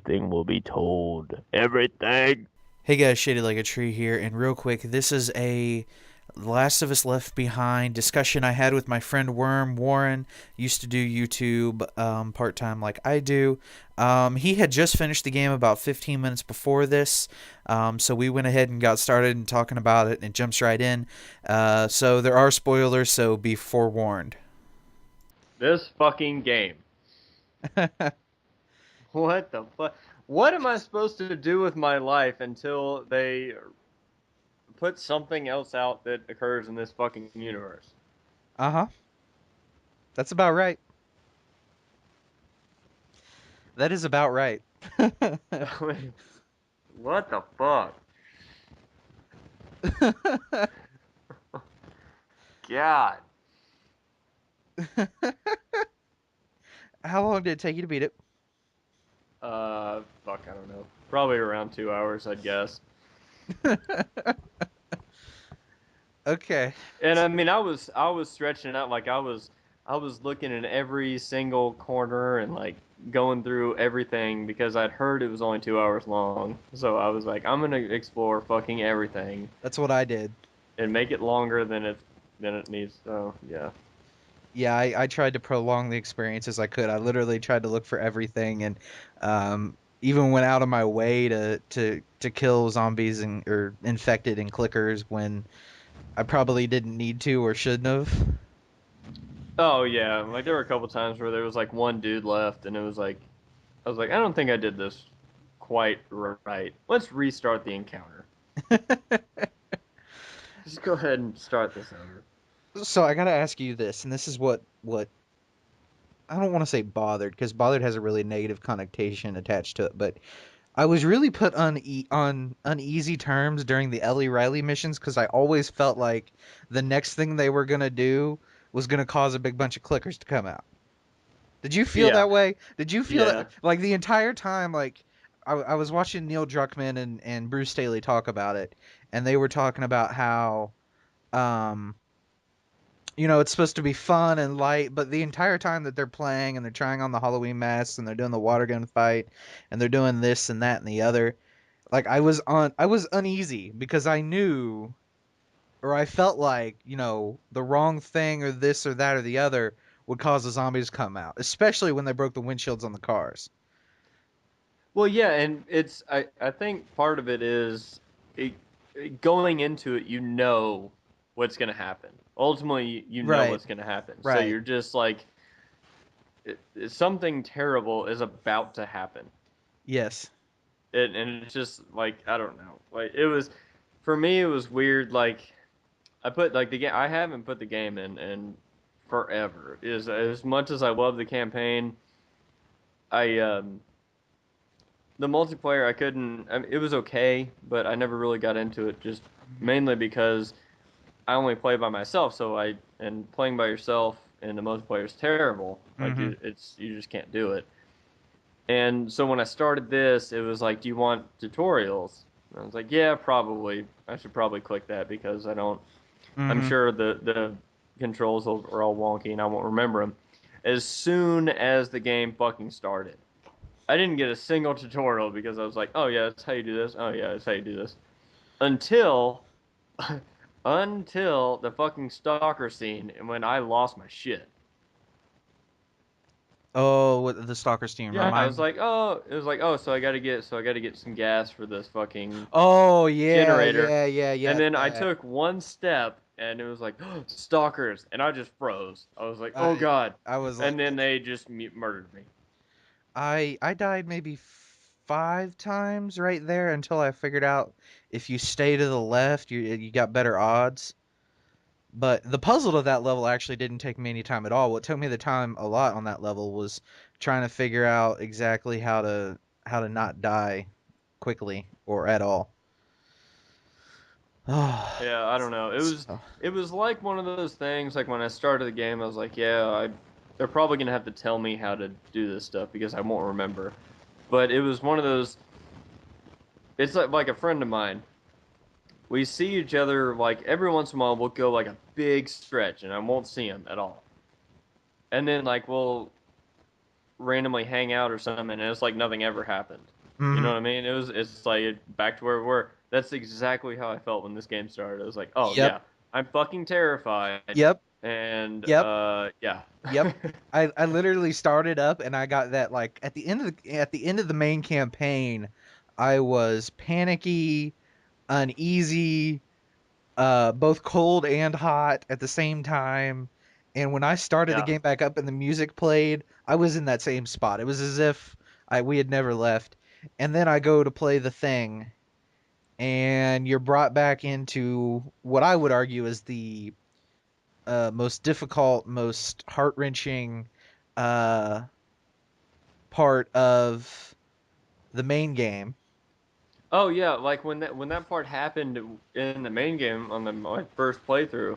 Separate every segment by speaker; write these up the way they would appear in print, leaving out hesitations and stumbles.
Speaker 1: everything will be told. Everything.
Speaker 2: Hey guys, Shadylikeatree here, and real quick, this is a Last of Us Left Behind discussion I had with my friend Worm. Warren used to do YouTube part time like I do. He had just finished the game about 15 minutes before this, so we went ahead and got started and talking about it, and it jumps right in. So there are spoilers, so be forewarned.
Speaker 1: This fucking game. What the fuck? What am I supposed to do with my life until they put something else out that occurs in this fucking universe?
Speaker 2: Uh huh. That's about right. That is about right.
Speaker 1: I mean, what the fuck? God.
Speaker 2: How long did it take you to beat it?
Speaker 1: Fuck, I don't know. Probably around 2 hours, I'd guess.
Speaker 2: Okay.
Speaker 1: And I mean, I was stretching it out like I was looking in every single corner and like going through everything because I'd heard it was only 2 hours long. So I was like, I'm gonna explore fucking everything
Speaker 2: That's what I did.
Speaker 1: and make it longer than it needs. So yeah.
Speaker 2: Yeah, I tried to prolong the experience as I could. I literally tried to look for everything and even went out of my way to kill zombies and or infected and clickers when I probably didn't need to or shouldn't have.
Speaker 1: Oh yeah, like there were a couple times where there was like one dude left, and it was like I was like, I don't think I did this quite right. Let's restart the encounter. Just go ahead and start this over.
Speaker 2: So I gotta ask you this, and this is what I don't want to say bothered because bothered has a really negative connotation attached to it, but I was really put on uneasy terms during the Ellie Riley missions because I always felt like the next thing they were gonna do was gonna cause a big bunch of clickers to come out. Did you feel
Speaker 1: Yeah,
Speaker 2: that way? Did you feel
Speaker 1: yeah.
Speaker 2: that like the entire time? Like I was watching Neil Druckmann and Bruce Staley talk about it, and they were talking about how um it's supposed to be fun and light, but the entire time that they're playing and they're trying on the Halloween masks and they're doing the water gun fight and they're doing this and that and the other, like I was uneasy because I knew or I felt like, the wrong thing or this or that or the other would cause the zombies to come out, especially when they broke the windshields on the cars.
Speaker 1: Well, yeah, and I think part of it is it, going into it, you know what's gonna happen. Ultimately, you know
Speaker 2: Right,
Speaker 1: what's gonna happen. So
Speaker 2: right.
Speaker 1: you're just like something terrible is about to happen.
Speaker 2: Yes.
Speaker 1: And it's just like I don't know. Like it was for me, it was weird. Like I put like the game. I haven't put the game in forever. Is as much as I love the campaign, I the multiplayer I couldn't. I mean, it was okay, but I never really got into it. Just mainly because I only play by myself. So and playing by yourself in the multiplayer is terrible. Like
Speaker 2: Mm-hmm.
Speaker 1: you just can't do it. And so when I started this, it was like, do you want tutorials? And I was like, yeah, probably. I should probably click that because I don't. I'm
Speaker 2: Mm-hmm.
Speaker 1: sure the controls are all wonky and I won't remember them. As soon as the game fucking started, I didn't get a single tutorial because I was like, oh yeah, that's how you do this. Oh yeah, that's how you do this. Until until the fucking stalker scene and when I lost my shit.
Speaker 2: Oh, what the stalker steam
Speaker 1: Yeah, I was
Speaker 2: remind.
Speaker 1: like, oh, it was like, oh, so I gotta get some gas for this fucking
Speaker 2: Oh yeah,
Speaker 1: generator.
Speaker 2: yeah, yeah,
Speaker 1: And
Speaker 2: yeah.
Speaker 1: then I
Speaker 2: That
Speaker 1: took one step and it was like, oh, stalkers. And I just froze. I was like, oh
Speaker 2: I
Speaker 1: God.
Speaker 2: I was
Speaker 1: And
Speaker 2: like
Speaker 1: then they just murdered me.
Speaker 2: I died maybe 5 times right there until I figured out if you stay to the left, you got better odds. But the puzzle to that level actually didn't take me any time at all. What took me the time a lot on that level was trying to figure out exactly how to not die quickly or at all. Oh,
Speaker 1: Yeah, I don't know. It was
Speaker 2: so,
Speaker 1: it was like one of those things like when I started the game, I was like, yeah, they're probably gonna have to tell me how to do this stuff because I won't remember. But it was one of those it's like a friend of mine. We see each other like every once in a while we'll go like a big stretch and I won't see him at all. And then like we'll randomly hang out or something and it's like nothing ever happened. You know
Speaker 2: Mm-hmm.
Speaker 1: what I mean? It's like back to where we were. That's exactly how I felt when this game started. I was like, oh
Speaker 2: Yep.
Speaker 1: yeah, I'm fucking terrified,
Speaker 2: Yep.
Speaker 1: and
Speaker 2: Yep.
Speaker 1: yeah.
Speaker 2: Yep. I literally started up and I got that like at the end of the main campaign, I was panicky, uneasy, both cold and hot at the same time. And when I started the
Speaker 1: Yeah.
Speaker 2: game back up and the music played, I was in that same spot. It was as if we had never left. And then I go to play the thing, and you're brought back into what I would argue is the most difficult, most heart wrenching uh, part of the main game.
Speaker 1: Oh yeah, like when that part happened in the main game on my first playthrough,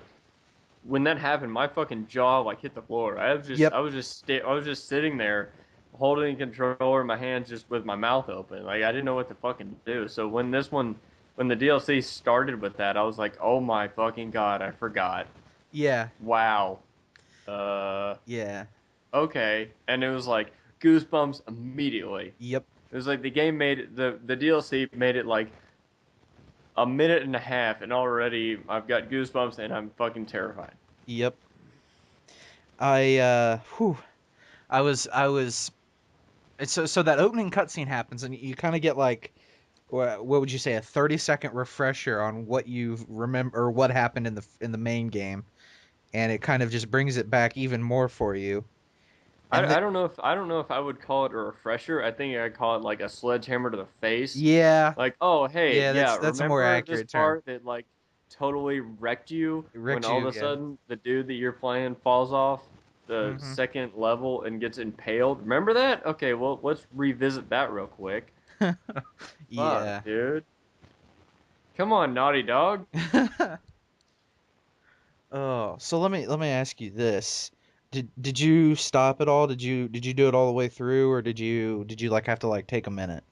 Speaker 1: when that happened, my fucking jaw like hit the floor.
Speaker 2: Yep.
Speaker 1: I was just sitting there, holding the controller in my hands, just with my mouth open. Like I didn't know what to fucking do. So when the DLC started with that, I was like, oh my fucking god, I forgot.
Speaker 2: Yeah.
Speaker 1: Wow. Uh,
Speaker 2: Yeah.
Speaker 1: okay. And it was like goosebumps immediately.
Speaker 2: Yep.
Speaker 1: It was like the game made it, the DLC made it like a minute and a half, and already I've got goosebumps and I'm fucking terrified.
Speaker 2: Yep. Whew, I was so that opening cutscene happens and you kind of get like what would you say, a 30-second refresher on what you remember or what happened in the main game, and it kind of just brings it back even more for you. And then
Speaker 1: I don't know if I would call it a refresher. I think I'd call it like a sledgehammer to the face.
Speaker 2: yeah,
Speaker 1: Like, oh hey,
Speaker 2: yeah,
Speaker 1: yeah,
Speaker 2: that's a more
Speaker 1: remember this
Speaker 2: accurate term.
Speaker 1: part that like totally wrecked you when all of
Speaker 2: Reju,
Speaker 1: a
Speaker 2: yeah.
Speaker 1: sudden the dude that you're playing falls off the
Speaker 2: Mm-hmm.
Speaker 1: second level and gets impaled? Remember that? Okay, well let's revisit that real quick. Fuck,
Speaker 2: Yeah.
Speaker 1: dude. Come on, Naughty Dog.
Speaker 2: Oh, so let me ask you this. Did you stop at all? Did you do it all the way through, or did you like have to like take a minute?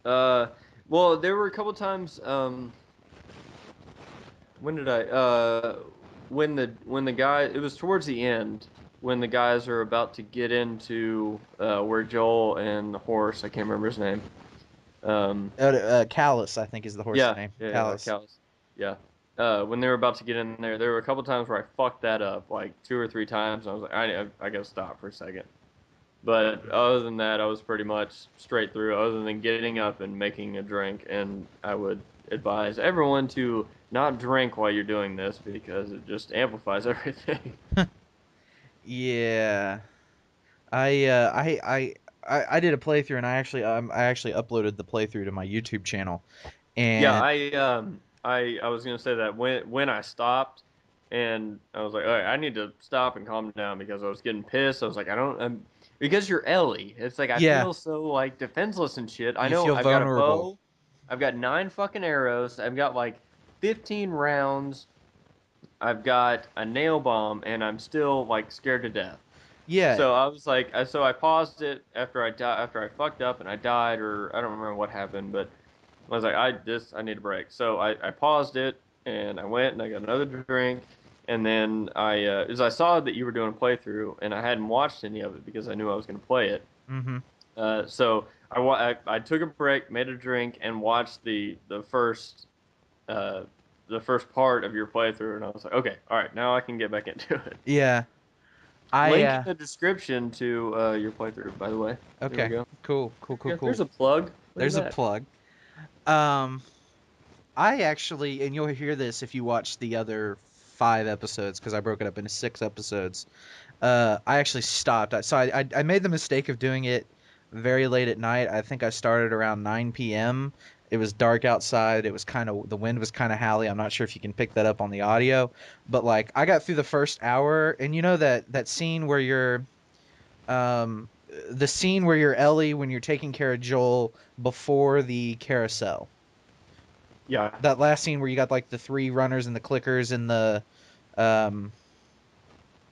Speaker 1: Uh, well, there were a couple times. When did I? When the guy, it was towards the end when the guys are about to get into where Joel and the horse, I can't remember his name. Um,
Speaker 2: Callus, I think is the horse's name. Callus.
Speaker 1: Callus. Yeah. When they were about to get in there were a couple times where I fucked that up, like two or three times. I was like, I gotta stop for a second. But other than that, I was pretty much straight through, other than getting up and making a drink. And I would advise everyone to not drink while you're doing this because it just amplifies everything.
Speaker 2: Yeah. I uh I did a playthrough, and I actually uploaded the playthrough to my YouTube channel.
Speaker 1: Yeah,
Speaker 2: And
Speaker 1: I was gonna say that when I stopped and I was like, all right, I need to stop and calm down because I was getting pissed. I was like, because you're Ellie. It's like I
Speaker 2: yeah,
Speaker 1: feel so like defenseless and shit. I
Speaker 2: you
Speaker 1: know
Speaker 2: feel
Speaker 1: I've got a
Speaker 2: vulnerable.
Speaker 1: bow, I've got nine fucking arrows, I've got like 15 rounds, I've got a nail bomb, and I'm still like scared to death.
Speaker 2: Yeah.
Speaker 1: So I was like, so I paused it after I fucked up and I died, or I don't remember what happened, but I was like, I need a break. So I paused it and I went and I got another drink, and then as I saw that you were doing a playthrough and I hadn't watched any of it because I knew I was going to play it.
Speaker 2: Mm-hmm.
Speaker 1: So I took a break, made a drink, and watched uh, the first part of your playthrough, and I was like, okay, all right, now I can get back into it.
Speaker 2: Yeah. I
Speaker 1: Link in the description to your playthrough, by the way. There we
Speaker 2: Okay.
Speaker 1: go.
Speaker 2: Cool. Cool.
Speaker 1: There
Speaker 2: Cool.
Speaker 1: we go.
Speaker 2: Cool.
Speaker 1: There's a plug. Look at
Speaker 2: There's a
Speaker 1: that.
Speaker 2: plug. Um I actually, and you'll hear this if you watch the other 5 episodes because I broke it up into 6 episodes. I actually stopped. I made the mistake of doing it very late at night. I think I started around 9 p.m. It was dark outside. It was kind of the wind was kind of howly. I'm not sure if you can pick that up on the audio, but like I got through the first hour, and you know that scene where you're um the scene where you're Ellie when you're taking care of Joel before the carousel.
Speaker 1: Yeah.
Speaker 2: That last scene where you got like the three runners and the clickers and the um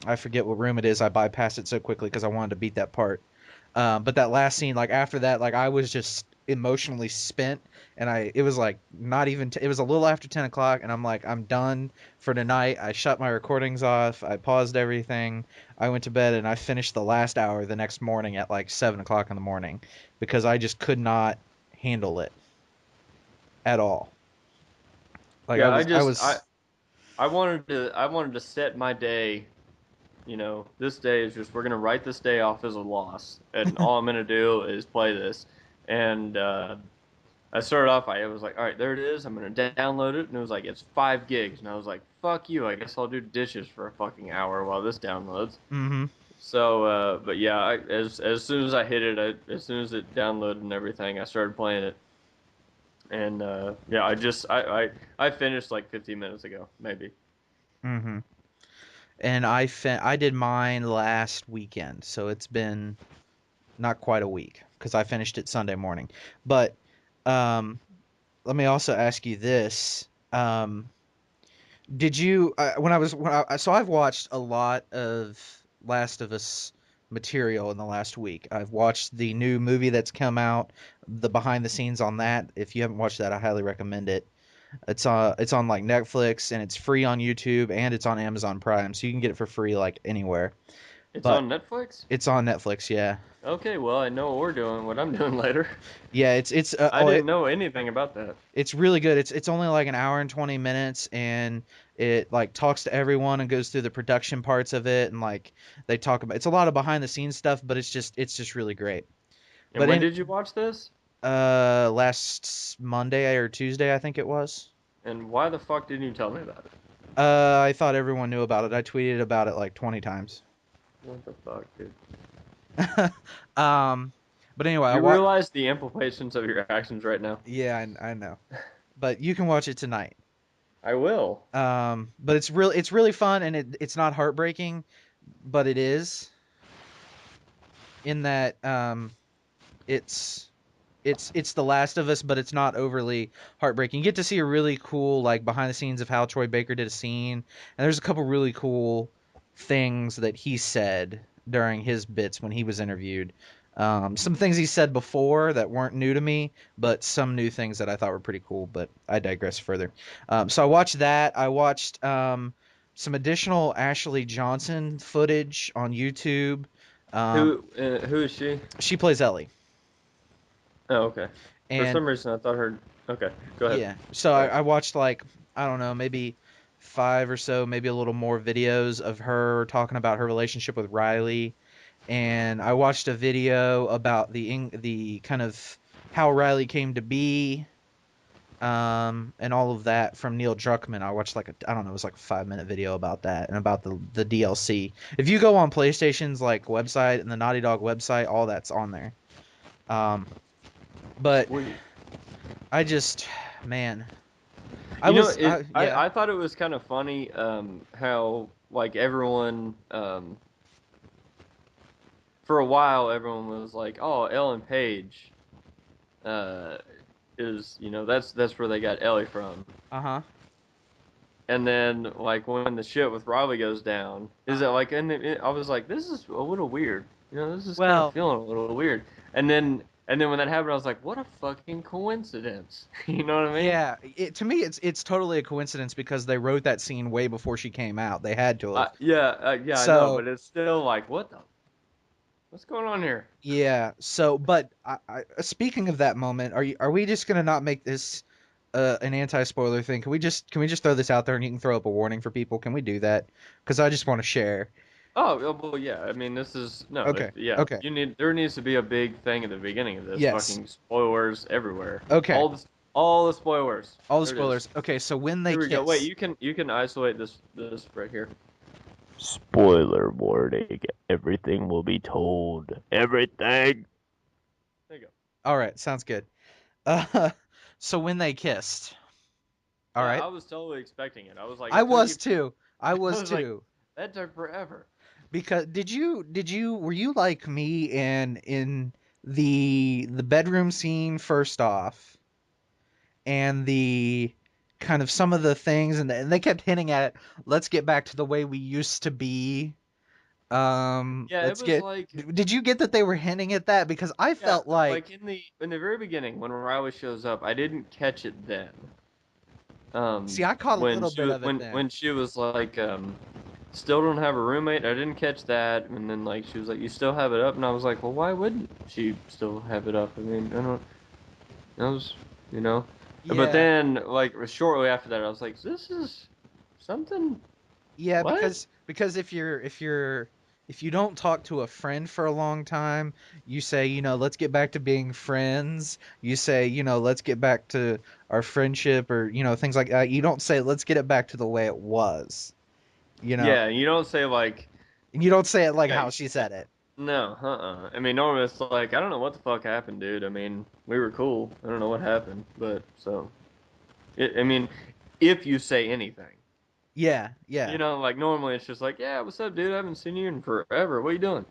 Speaker 2: I forget what room it is. I bypassed it so quickly because I wanted to beat that part. But that last scene, like after that, like I was just emotionally spent, and it was like not even it was a little after 10 o'clock, and I'm like, I'm done for tonight. I shut my recordings off, I paused everything, I went to bed, and I finished the last hour the next morning at like 7 o'clock in the morning because I just could not handle it at all. Like
Speaker 1: Yeah,
Speaker 2: I was
Speaker 1: I wanted to set my day. You know, this day is just we're gonna write this day off as a loss, and all I'm gonna do is play this. And I started off. I was like, all right, there it is. I'm gonna download it, and it was like it's 5 gigs, and I was like, fuck you. I guess I'll do dishes for a fucking hour while this downloads.
Speaker 2: mm-hmm.
Speaker 1: So, but yeah, as soon as I hit it, as soon as it downloaded and everything, I started playing it, and yeah, I finished like 15 minutes ago, maybe.
Speaker 2: Mm-hmm. And I did mine last weekend, so it's been not quite a week because I finished it Sunday morning. But um, let me also ask you this: did you so I've watched a lot of Last of Us material in the last week. I've watched the new movie that's come out, the behind the scenes on that. If you haven't watched that, I highly recommend it. It's on like Netflix, and it's free on YouTube, and it's on Amazon Prime, so you can get it for free like anywhere.
Speaker 1: It's
Speaker 2: But
Speaker 1: on Netflix.
Speaker 2: it's on Netflix, yeah.
Speaker 1: Okay, well, I know what we're doing, what I'm doing later.
Speaker 2: Yeah, it's
Speaker 1: I didn't know anything about that.
Speaker 2: it's really good. It's only like an hour and 20 minutes, and it like talks to everyone and goes through the production parts of it, and like they talk about it's a lot of behind the scenes stuff, but it's just really great.
Speaker 1: And
Speaker 2: But
Speaker 1: when
Speaker 2: in
Speaker 1: did you watch this?
Speaker 2: last Monday or Tuesday, I think it was.
Speaker 1: And why the fuck didn't you tell me about it?
Speaker 2: I thought everyone knew about it. I tweeted about it like 20 times.
Speaker 1: What the fuck, dude?
Speaker 2: um but anyway, I
Speaker 1: You
Speaker 2: watched.
Speaker 1: realize the implications of your actions right now?
Speaker 2: Yeah, I know. But you can watch it tonight.
Speaker 1: I will.
Speaker 2: But it's really fun, and it's not heartbreaking, but it is in that it's it's The Last of Us, but it's not overly heartbreaking. You get to see a really cool like behind the scenes of how Troy Baker did a scene, and there's a couple really cool things that he said during his bits when he was interviewed. Some things he said before that weren't new to me, but some new things that I thought were pretty cool. But I digress further. So I watched that. I watched some additional Ashley Johnson footage on YouTube. Um,
Speaker 1: Who is she?
Speaker 2: she plays Ellie,
Speaker 1: Oh, okay. For
Speaker 2: and
Speaker 1: some reason, I thought her. Okay, go ahead.
Speaker 2: yeah. So
Speaker 1: Sorry.
Speaker 2: I watched like I don't know, maybe five or so, maybe a little more videos of her talking about her relationship with Riley, and I watched a video about the kind of how Riley came to be, and all of that from Neil Druckmann. I watched like I don't know, it was like a 5 minute video about that and about the DLC. If you go on PlayStation's like website and the Naughty Dog website, all that's on there. Um, but
Speaker 1: Sweet.
Speaker 2: I just, man,
Speaker 1: You know,
Speaker 2: yeah.
Speaker 1: I thought it was kind of funny, how like everyone, for a while, everyone was like, "Oh, Ellen Page, uh, is that's where they got Ellie from."
Speaker 2: Uh-huh.
Speaker 1: And then like when the shit with Riley goes down, is it
Speaker 2: Uh-huh.
Speaker 1: like I was like, this is a little weird. This is kind of
Speaker 2: Well,
Speaker 1: feeling a little weird. And then when that happened, I was like, what a fucking coincidence. You know what I mean?
Speaker 2: yeah, to me it's totally a coincidence because they wrote that scene way before she came out. They had to have.
Speaker 1: Yeah, I know,
Speaker 2: So,
Speaker 1: but it's still like, what's going on here?
Speaker 2: yeah. So, but speaking of that moment, are we just going to not make this an anti-spoiler thing? Can we just throw this out there and you can throw up a warning for people? Can we do that? Cuz I just want to share.
Speaker 1: Well, yeah. I mean, this is no,
Speaker 2: Okay.
Speaker 1: yeah.
Speaker 2: Okay.
Speaker 1: There needs to be a big thing at the beginning of this.
Speaker 2: Yes.
Speaker 1: Fucking spoilers everywhere.
Speaker 2: Okay.
Speaker 1: All the spoilers.
Speaker 2: All the
Speaker 1: There it is.
Speaker 2: spoilers. Okay, so when they
Speaker 1: Here we go. Wait,
Speaker 2: kiss.
Speaker 1: you can isolate this right here. Spoiler warning. Everything will be told. Everything. There you go.
Speaker 2: All right, sounds good. Uh so when they kissed. All right.
Speaker 1: I was totally expecting it. I was like,
Speaker 2: I
Speaker 1: it took
Speaker 2: was
Speaker 1: you.
Speaker 2: too. I
Speaker 1: I
Speaker 2: was
Speaker 1: was like,
Speaker 2: too.
Speaker 1: that took forever.
Speaker 2: Because were you like me and in the bedroom scene first off, and the kind of some of the things, and they kept hinting at it, let's get back to the way we used to be,
Speaker 1: Yeah, it
Speaker 2: Let's
Speaker 1: was
Speaker 2: get.
Speaker 1: like
Speaker 2: Did you get that they were hinting at that? Because I
Speaker 1: yeah,
Speaker 2: felt like,
Speaker 1: like in the very beginning when Riley shows up, I didn't catch it then.
Speaker 2: see, I caught a
Speaker 1: When
Speaker 2: little
Speaker 1: she
Speaker 2: bit
Speaker 1: was
Speaker 2: of it then.
Speaker 1: when she was like still don't have a roommate. I didn't catch that, and then like she was like, "You still have it up," and I was like, "Well, why wouldn't she still have it up?" I mean, I don't. That was, you know. But
Speaker 2: Yeah,
Speaker 1: then like shortly after that, I was like, "This is something.
Speaker 2: yeah,
Speaker 1: What?"
Speaker 2: because if you don't talk to a friend for a long time, you say, let's get back to being friends. You say, let's get back to our friendship, or things like that. You don't say let's get it back to the way it was. You know,
Speaker 1: Yeah, you don't say like,
Speaker 2: and you don't say it like
Speaker 1: yeah,
Speaker 2: how she said it.
Speaker 1: no, I mean, normally it's like, I don't know what the fuck happened, dude. I mean, we were cool. I don't know what happened, but so, I mean, if you say anything.
Speaker 2: Yeah, yeah,
Speaker 1: Like normally it's just like, yeah, what's up, dude? I haven't seen you in forever. What are you doing?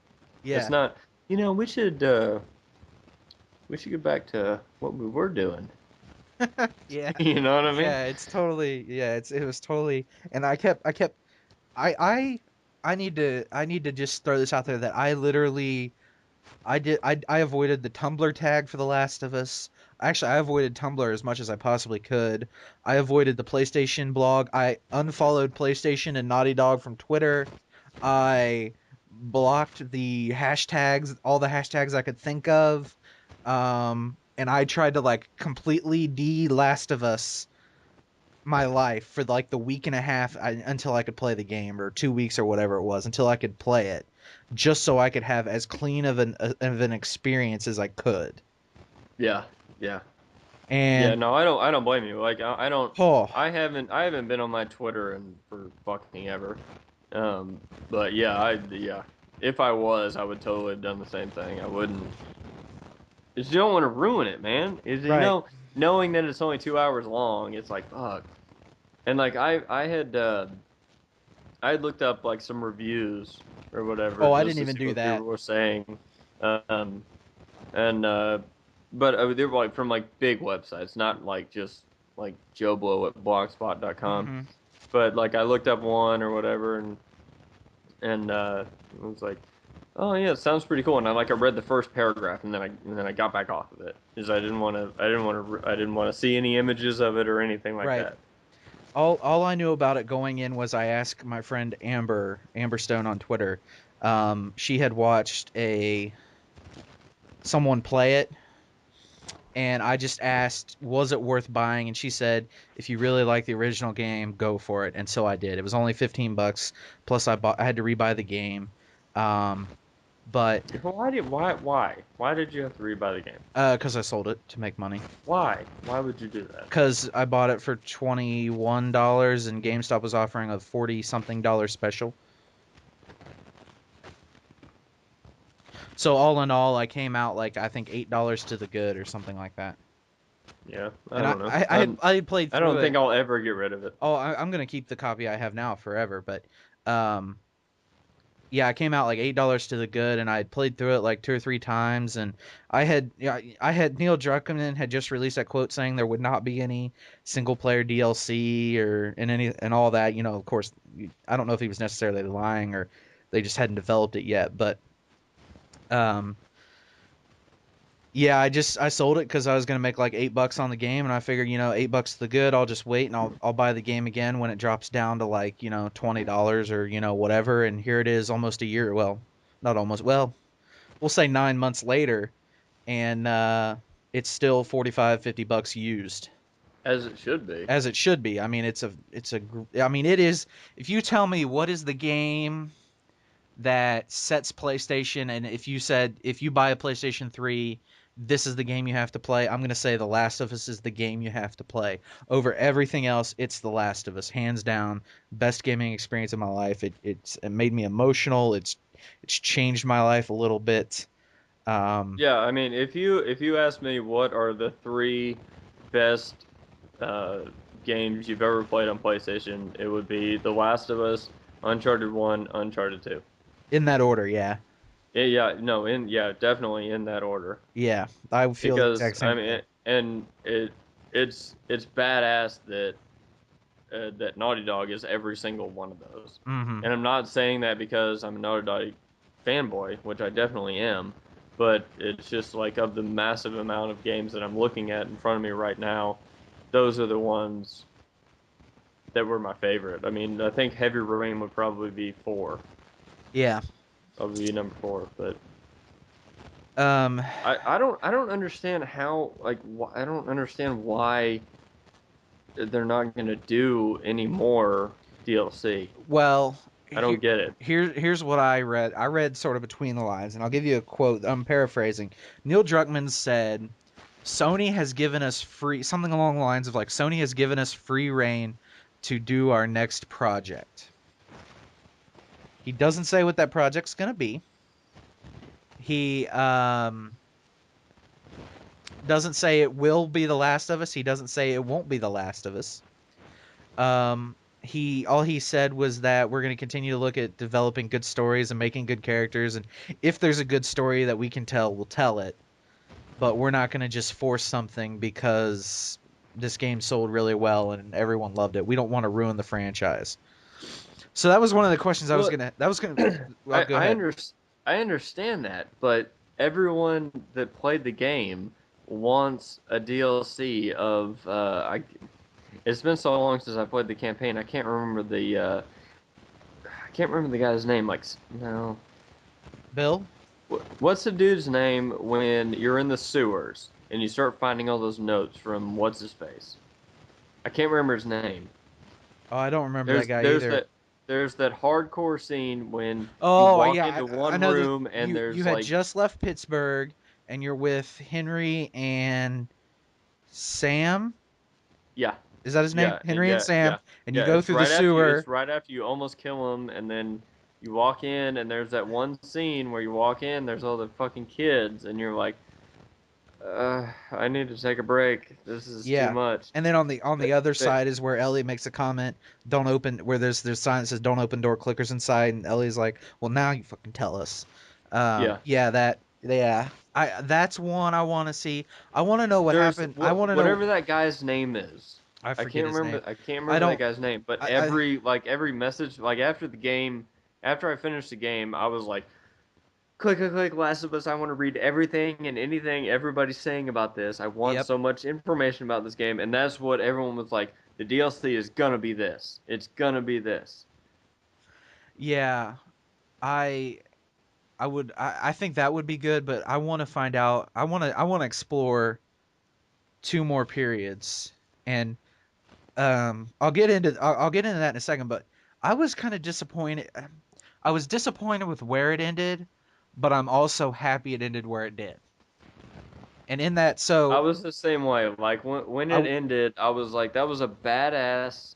Speaker 1: It's
Speaker 2: yeah,
Speaker 1: not, we should get back to what we were doing.
Speaker 2: yeah,
Speaker 1: You know what I mean?
Speaker 2: yeah. It's totally, yeah. It was totally, and I kept, I, I, I need to just throw this out there that I literally I avoided the Tumblr tag for The Last of Us. Actually, I avoided Tumblr as much as I possibly could. I avoided the PlayStation blog. I unfollowed PlayStation and Naughty Dog from Twitter. I blocked the hashtags, all the hashtags I could think of. And I tried to like completely de Last of Us my life for like the week and a half until I could play the game, or 2 weeks or whatever it was, until I could play it, just so I could have as clean of an experience as I could.
Speaker 1: Yeah, yeah, yeah.
Speaker 2: And
Speaker 1: No, I don't blame you. Like, I don't,
Speaker 2: oh
Speaker 1: I haven't been on my Twitter and for fucking ever. Um, but yeah, yeah. If I was, I would totally have done the same thing. I wouldn't. Is you don't want to ruin it, man. Is
Speaker 2: right.
Speaker 1: knowing that it's only 2 hours long, it's like fuck. And like I had looked up like some reviews or whatever
Speaker 2: Oh, I
Speaker 1: just
Speaker 2: didn't
Speaker 1: to
Speaker 2: even
Speaker 1: see
Speaker 2: do
Speaker 1: what people
Speaker 2: that.
Speaker 1: were saying. Um, and but they were like from like big websites, not like just like Joe Blow at blogspot.com.
Speaker 2: Hmm.
Speaker 1: But like I looked up one or whatever, and it was like, oh yeah, it sounds pretty cool. And I read the first paragraph, and then I got back off of it because I didn't want to see any images of it or anything like
Speaker 2: Right.
Speaker 1: that.
Speaker 2: All I knew about it going in was I asked my friend Amber Stone on Twitter. She had watched a someone play it, and I just asked, was it worth buying? And she said, if you really like the original game, go for it. And so I did. It was only $15, plus I had to rebuy the game. Um, but
Speaker 1: Why did you have to rebuy the game?
Speaker 2: because I sold it to make money.
Speaker 1: Why would you do that?
Speaker 2: Because I bought it for $21, and GameStop was offering a 40 something dollar special. So all in all, I came out like, I think, $8 to the good or something like that.
Speaker 1: Yeah, I
Speaker 2: And
Speaker 1: don't know.
Speaker 2: I had played
Speaker 1: I
Speaker 2: through
Speaker 1: don't
Speaker 2: it.
Speaker 1: think I'll ever get rid of it.
Speaker 2: Oh, I'm gonna keep the copy I have now forever. But um, yeah, I came out like $8 to the good, and I had played through it like 2 or 3 times, and I had Neil Druckmann had just released that quote saying there would not be any single player DLC or and all that. Of course, I don't know if he was necessarily lying, or they just hadn't developed it yet. But um, yeah, I sold it because I was gonna make like $8 on the game, and I figured, $8 to the good. I'll just wait, and I'll buy the game again when it drops down to like, $20, or whatever. And here it is, almost a year. Well, not almost. Well, we'll say 9 months later, and it's still 45, $50 used,
Speaker 1: As it should be.
Speaker 2: as it should be. I mean, I mean, it is. If you tell me what is the game that sets PlayStation, and if you buy a PlayStation 3, this is the game you have to play, I'm going to say The Last of Us is the game you have to play. Over everything else, it's The Last of Us, hands down. Best gaming experience of my life. It made me emotional. It's changed my life a little bit. Um,
Speaker 1: Yeah, I mean, if you ask me what are the three best uh, games you've ever played on PlayStation, it would be The Last of Us, Uncharted 1, Uncharted 2.
Speaker 2: in that order, yeah.
Speaker 1: Yeah, yeah, no, definitely in that order.
Speaker 2: Yeah, I feel the
Speaker 1: Because
Speaker 2: exact
Speaker 1: I
Speaker 2: same
Speaker 1: mean,
Speaker 2: way.
Speaker 1: it's badass that that Naughty Dog is every single one of those.
Speaker 2: Mm-hmm.
Speaker 1: And I'm not saying that because I'm a Naughty Dog fanboy, which I definitely am, but it's just like of the massive amount of games that I'm looking at in front of me right now, those are the ones that were my favorite. I mean, I think Heavy Rain would probably be four.
Speaker 2: Yeah.
Speaker 1: Probably be number four, but
Speaker 2: Um.
Speaker 1: I don't understand how like I don't understand why they're not gonna do any more DLC.
Speaker 2: Well,
Speaker 1: I don't get it.
Speaker 2: here's what I read. I read sort of between the lines, and I'll give you a quote. I'm paraphrasing. Neil Druckmann said, "Sony has given us free something along the lines of like Sony has given us free reign to do our next project." He doesn't say what that project's gonna be. He doesn't say it will be The Last of Us. He doesn't say it won't be The Last of Us. He all he said was that we're going to continue to look at developing good stories and making good characters, and if there's a good story that we can tell, we'll tell it. But we're not going to just force something because this game sold really well and everyone loved it. We don't want to ruin the franchise. So that was one of the questions I was
Speaker 1: Well,
Speaker 2: gonna. That was gonna. Well,
Speaker 1: I
Speaker 2: go
Speaker 1: I,
Speaker 2: ahead.
Speaker 1: under, I understand that, but everyone that played the game wants a DLC of it's been so long since I played the campaign. I can't remember the guy's name. Like no,
Speaker 2: Bill.
Speaker 1: what's the dude's name when you're in the sewers and you start finding all those notes from what's his face? I can't remember his name.
Speaker 2: Oh, I don't remember that
Speaker 1: There's
Speaker 2: guy
Speaker 1: there's
Speaker 2: either.
Speaker 1: that there's that hardcore scene when you
Speaker 2: Oh,
Speaker 1: walk
Speaker 2: yeah,
Speaker 1: into
Speaker 2: I
Speaker 1: one
Speaker 2: know that
Speaker 1: room and
Speaker 2: you
Speaker 1: there's
Speaker 2: had
Speaker 1: like
Speaker 2: just left Pittsburgh and you're with Henry and Sam.
Speaker 1: yeah,
Speaker 2: Is that his name?
Speaker 1: yeah,
Speaker 2: Henry and
Speaker 1: yeah,
Speaker 2: Sam,
Speaker 1: yeah,
Speaker 2: and you
Speaker 1: yeah.
Speaker 2: go through the
Speaker 1: It's
Speaker 2: sewer.
Speaker 1: right after you almost kill him, and then you walk in and there's that one scene where you walk in, there's all the fucking kids, and you're like, I need to take a break. This is too
Speaker 2: Yeah.
Speaker 1: much.
Speaker 2: And then on
Speaker 1: But,
Speaker 2: the other
Speaker 1: but
Speaker 2: side is where Ellie makes a comment, don't open where there's sign that says don't open door clickers inside, and Ellie's like, well, now you fucking tell us.
Speaker 1: yeah,
Speaker 2: Yeah, I that's one I want to see. I want to know what
Speaker 1: there's
Speaker 2: happened. I want to know.
Speaker 1: whatever that guy's name is.
Speaker 2: I
Speaker 1: I
Speaker 2: forget
Speaker 1: can't
Speaker 2: his name.
Speaker 1: remember. I can't
Speaker 2: I
Speaker 1: remember that
Speaker 2: don't.
Speaker 1: guy's name. But
Speaker 2: I
Speaker 1: every message, like after the game, after I finished the game, I was like, click, click, click, Last of Us. I want to read everything and anything everybody's saying about this. I want
Speaker 2: Yep.
Speaker 1: so much information about this game, and that's what everyone was like. The DLC is gonna be this. It's gonna be this.
Speaker 2: Yeah. I I think that would be good, but I want to find out. I want to explore two more periods, and I'll get into that in a second. But I was kind of disappointed. I was disappointed with where it ended, but I'm also happy it ended where it did. And in that,
Speaker 1: I
Speaker 2: so
Speaker 1: was the same way. Like when it
Speaker 2: I
Speaker 1: ended, I was like, that was a badass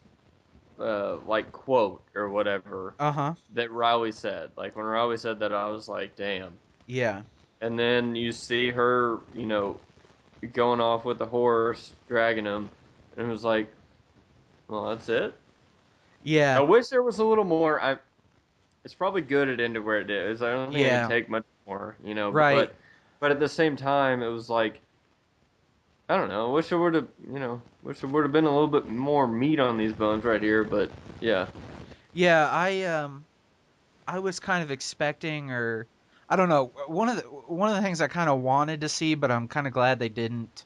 Speaker 1: like quote or whatever
Speaker 2: uh-huh.
Speaker 1: that Riley said. Like when Riley said that, I was like, damn.
Speaker 2: Yeah.
Speaker 1: And then you see her, going off with the horse, dragging him, and it was like, well, that's it. I
Speaker 2: Yeah.
Speaker 1: wish there was a little more. It's probably good it ended where it did. I don't think I could
Speaker 2: Yeah.
Speaker 1: take much more,
Speaker 2: Right.
Speaker 1: but at the same time, it was like, I don't know. I wish there would have, wish there would have been a little bit more meat on these bones right here. But yeah,
Speaker 2: Yeah, I was kind of expecting, or I don't know, one of the things I kind of wanted to see, but I'm kind of glad they didn't,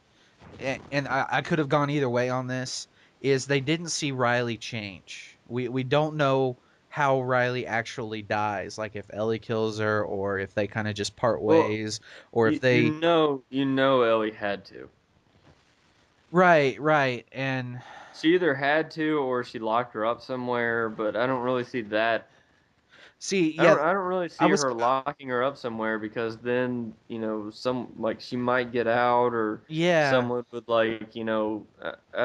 Speaker 2: and I could have gone either way on this, is they didn't see Riley change. We don't know how Riley actually dies, like if Ellie kills her, or if they kind of just part
Speaker 1: well,
Speaker 2: ways, or if
Speaker 1: you you
Speaker 2: they.
Speaker 1: know you know Ellie had to.
Speaker 2: Right, right, and
Speaker 1: She either had to or she locked her up somewhere. But I don't really see that.
Speaker 2: see,
Speaker 1: I
Speaker 2: yeah,
Speaker 1: don't really
Speaker 2: I
Speaker 1: see
Speaker 2: was,
Speaker 1: her locking her up somewhere because then, some like she might get out or
Speaker 2: yeah,
Speaker 1: someone would like, I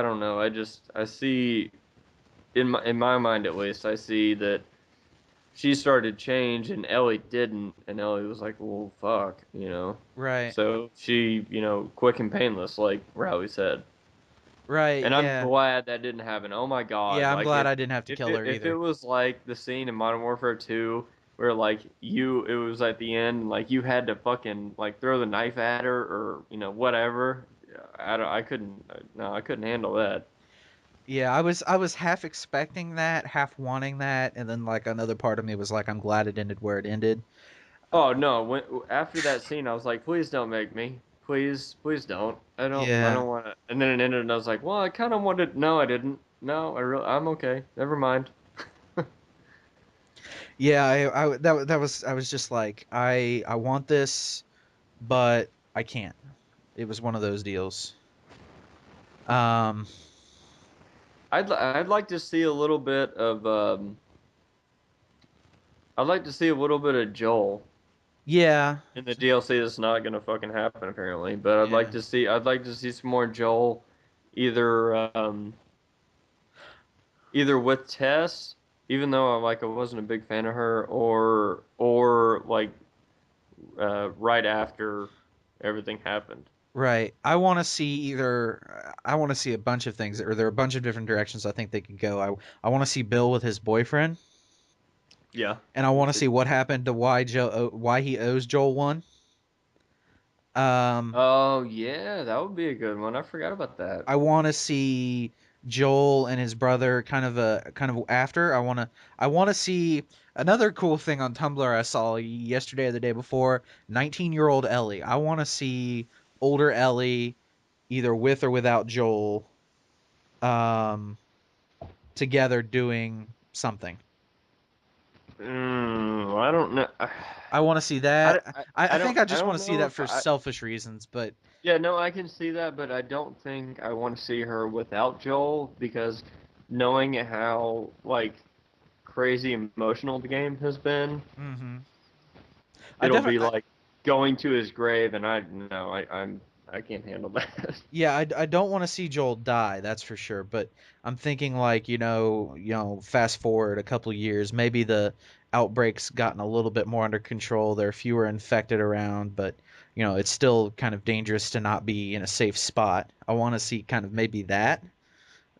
Speaker 1: don't know. I see in my mind at least, I see that she started change and Ellie didn't, and Ellie was like, "Well, fuck,"
Speaker 2: right,
Speaker 1: So she, quick and painless, like Rowley said.
Speaker 2: right,
Speaker 1: And I'm
Speaker 2: yeah,
Speaker 1: glad that didn't happen. Oh my God!
Speaker 2: yeah. I'm
Speaker 1: Like
Speaker 2: glad
Speaker 1: if
Speaker 2: I didn't have to
Speaker 1: if
Speaker 2: kill
Speaker 1: it
Speaker 2: her
Speaker 1: if it
Speaker 2: either.
Speaker 1: was like the scene in Modern Warfare 2 where like it was at the end, like you had to fucking like throw the knife at her or whatever. I don't I couldn't no I couldn't handle that.
Speaker 2: Yeah, I was half expecting that, half wanting that, and then like another part of me was like, I'm glad it ended where it ended.
Speaker 1: Oh no! After that scene, I was like, please don't make me. Please, please don't. I
Speaker 2: Yeah,
Speaker 1: don't want to. And then it ended, and I was like, well, I kind of wanted. No, I didn't. No, I'm okay. Never mind.
Speaker 2: yeah, I was just like, I want this, but I can't. It was one of those deals. Um,
Speaker 1: I'd like to see a little bit of I'd like to see a little bit of Joel
Speaker 2: yeah,
Speaker 1: in the DLC. That's not gonna fucking happen apparently, but
Speaker 2: yeah,
Speaker 1: I'd like to see some more Joel, either either with Tess, even though I wasn't a big fan of her, or like right after everything happened.
Speaker 2: right. I want to see either. I want to see a bunch of things, or there are a bunch of different directions I think they could go. I want to see Bill with his boyfriend,
Speaker 1: Yeah,
Speaker 2: and I
Speaker 1: me
Speaker 2: want to
Speaker 1: too.
Speaker 2: see what happened to why he owes Joel one. Um,
Speaker 1: Oh yeah, that would be a good one. I forgot about that.
Speaker 2: I want to see Joel and his brother kind of after. I want to see another cool thing on Tumblr I saw yesterday or the day before. 19-year-old Ellie. I want to see older Ellie either with or without Joel um together doing something.
Speaker 1: I don't know.
Speaker 2: I want to see that. I think I
Speaker 1: I
Speaker 2: just want
Speaker 1: don't
Speaker 2: to see
Speaker 1: know
Speaker 2: that
Speaker 1: if
Speaker 2: for
Speaker 1: I.
Speaker 2: selfish reasons, but
Speaker 1: Yeah, no, I can see that, but I don't think I want to see her without Joel because knowing how like crazy emotional the game has been,
Speaker 2: mhm. I
Speaker 1: it'll be
Speaker 2: definitely
Speaker 1: like going to his grave, and I no, I can't handle that.
Speaker 2: Yeah, I don't want to see Joel die, that's for sure. But I'm thinking like, fast forward a couple years, maybe the outbreak's gotten a little bit more under control. There are fewer infected around, but it's still kind of dangerous to not be in a safe spot. I want to see kind of maybe that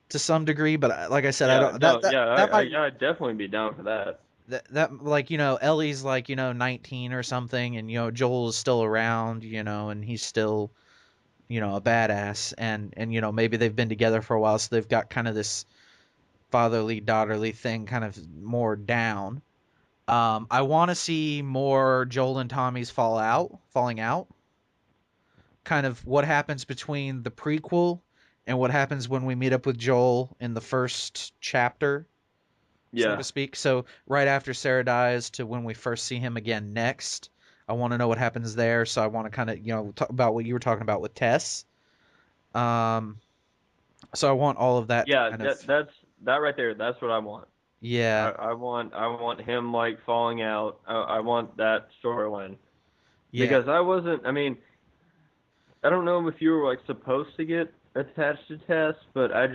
Speaker 2: to some degree, but like I said, I
Speaker 1: Yeah,
Speaker 2: don't
Speaker 1: no, yeah,
Speaker 2: that might
Speaker 1: I'd definitely be down for that.
Speaker 2: that like Ellie's like 19 or something, and Joel is still around, and he's still a badass, and maybe they've been together for a while, so they've got kind of this fatherly daughterly thing kind of more down. I want to see more Joel and Tommy's falling out, kind of what happens between the prequel and what happens when we meet up with Joel in the first chapter, so to
Speaker 1: Yeah,
Speaker 2: speak. So right after Sarah dies to when we first see him again next. I want to know what happens there, so I want to kind of talk about what you were talking about with Tess. Um, So I want all of that to
Speaker 1: yeah,
Speaker 2: kind of
Speaker 1: that right there. That's what I want.
Speaker 2: yeah,
Speaker 1: I want him like falling out. I want that storyline
Speaker 2: yeah,
Speaker 1: because I wasn't. I mean, I don't know if you were like supposed to get attached to Tess, but I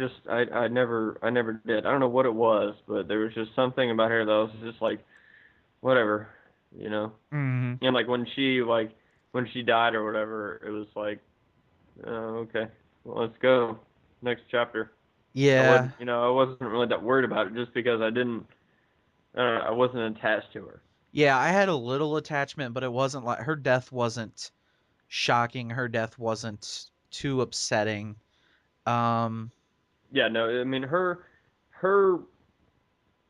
Speaker 1: never did. I don't know what it was, but there was just something about her that was just like whatever, you know.
Speaker 2: hmm
Speaker 1: And like when she died or whatever, it was like, oh, okay, well, let's go next chapter.
Speaker 2: yeah,
Speaker 1: I wasn't really that worried about it just because I wasn't attached to her.
Speaker 2: yeah. I had a little attachment, but it wasn't like her death wasn't shocking. Her death wasn't too upsetting. Um,
Speaker 1: Yeah, no, I mean her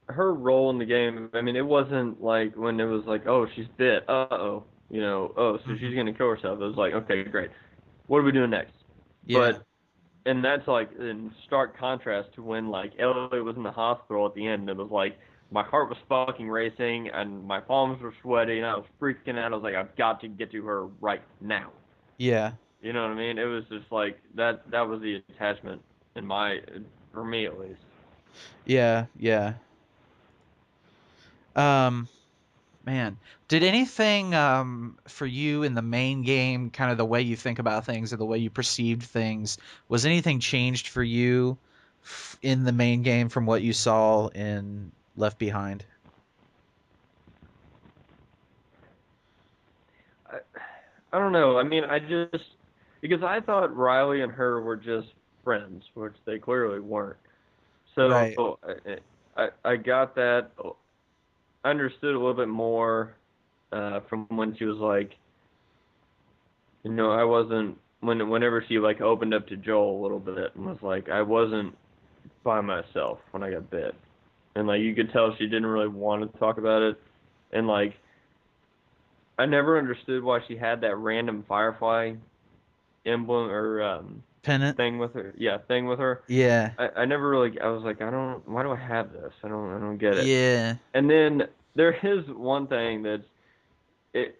Speaker 1: her role in the game. I mean, it wasn't like when it was like, oh, she's bit. Uh-oh, oh, so
Speaker 2: mhm,
Speaker 1: she's gonna kill herself. It was like, okay, great. What are we doing next?
Speaker 2: yeah,
Speaker 1: But and that's like in stark contrast to when like Ellie was in the hospital at the end. It was like my heart was fucking racing and my palms were sweaty and I was freaking out. I was like, I've got to get to her right now.
Speaker 2: yeah,
Speaker 1: You know what I mean? It was just like that. That was the attachment in my, for me at least.
Speaker 2: yeah, yeah. Um, Man, did anything for you in the main game, kind of the way you think about things or the way you perceived things, was anything changed for you in the main game from what you saw in Left Behind?
Speaker 1: I, I don't know. I mean, I just because I thought Riley and her were just friends, which they clearly weren't. So
Speaker 2: Right.
Speaker 1: I got that. I understood a little bit more from when she was like, I wasn't whenever she like opened up to Joel a little bit and was like, I wasn't. by myself when I got bit, and like you could tell she didn't really want to talk about it, and like I never understood why she had that random firefly emblem or
Speaker 2: Pennant.
Speaker 1: thing with her. Yeah, thing with her.
Speaker 2: Yeah.
Speaker 1: I never really. I was like, I don't. Why do I have this? I don't get it.
Speaker 2: Yeah.
Speaker 1: And then there is one thing that's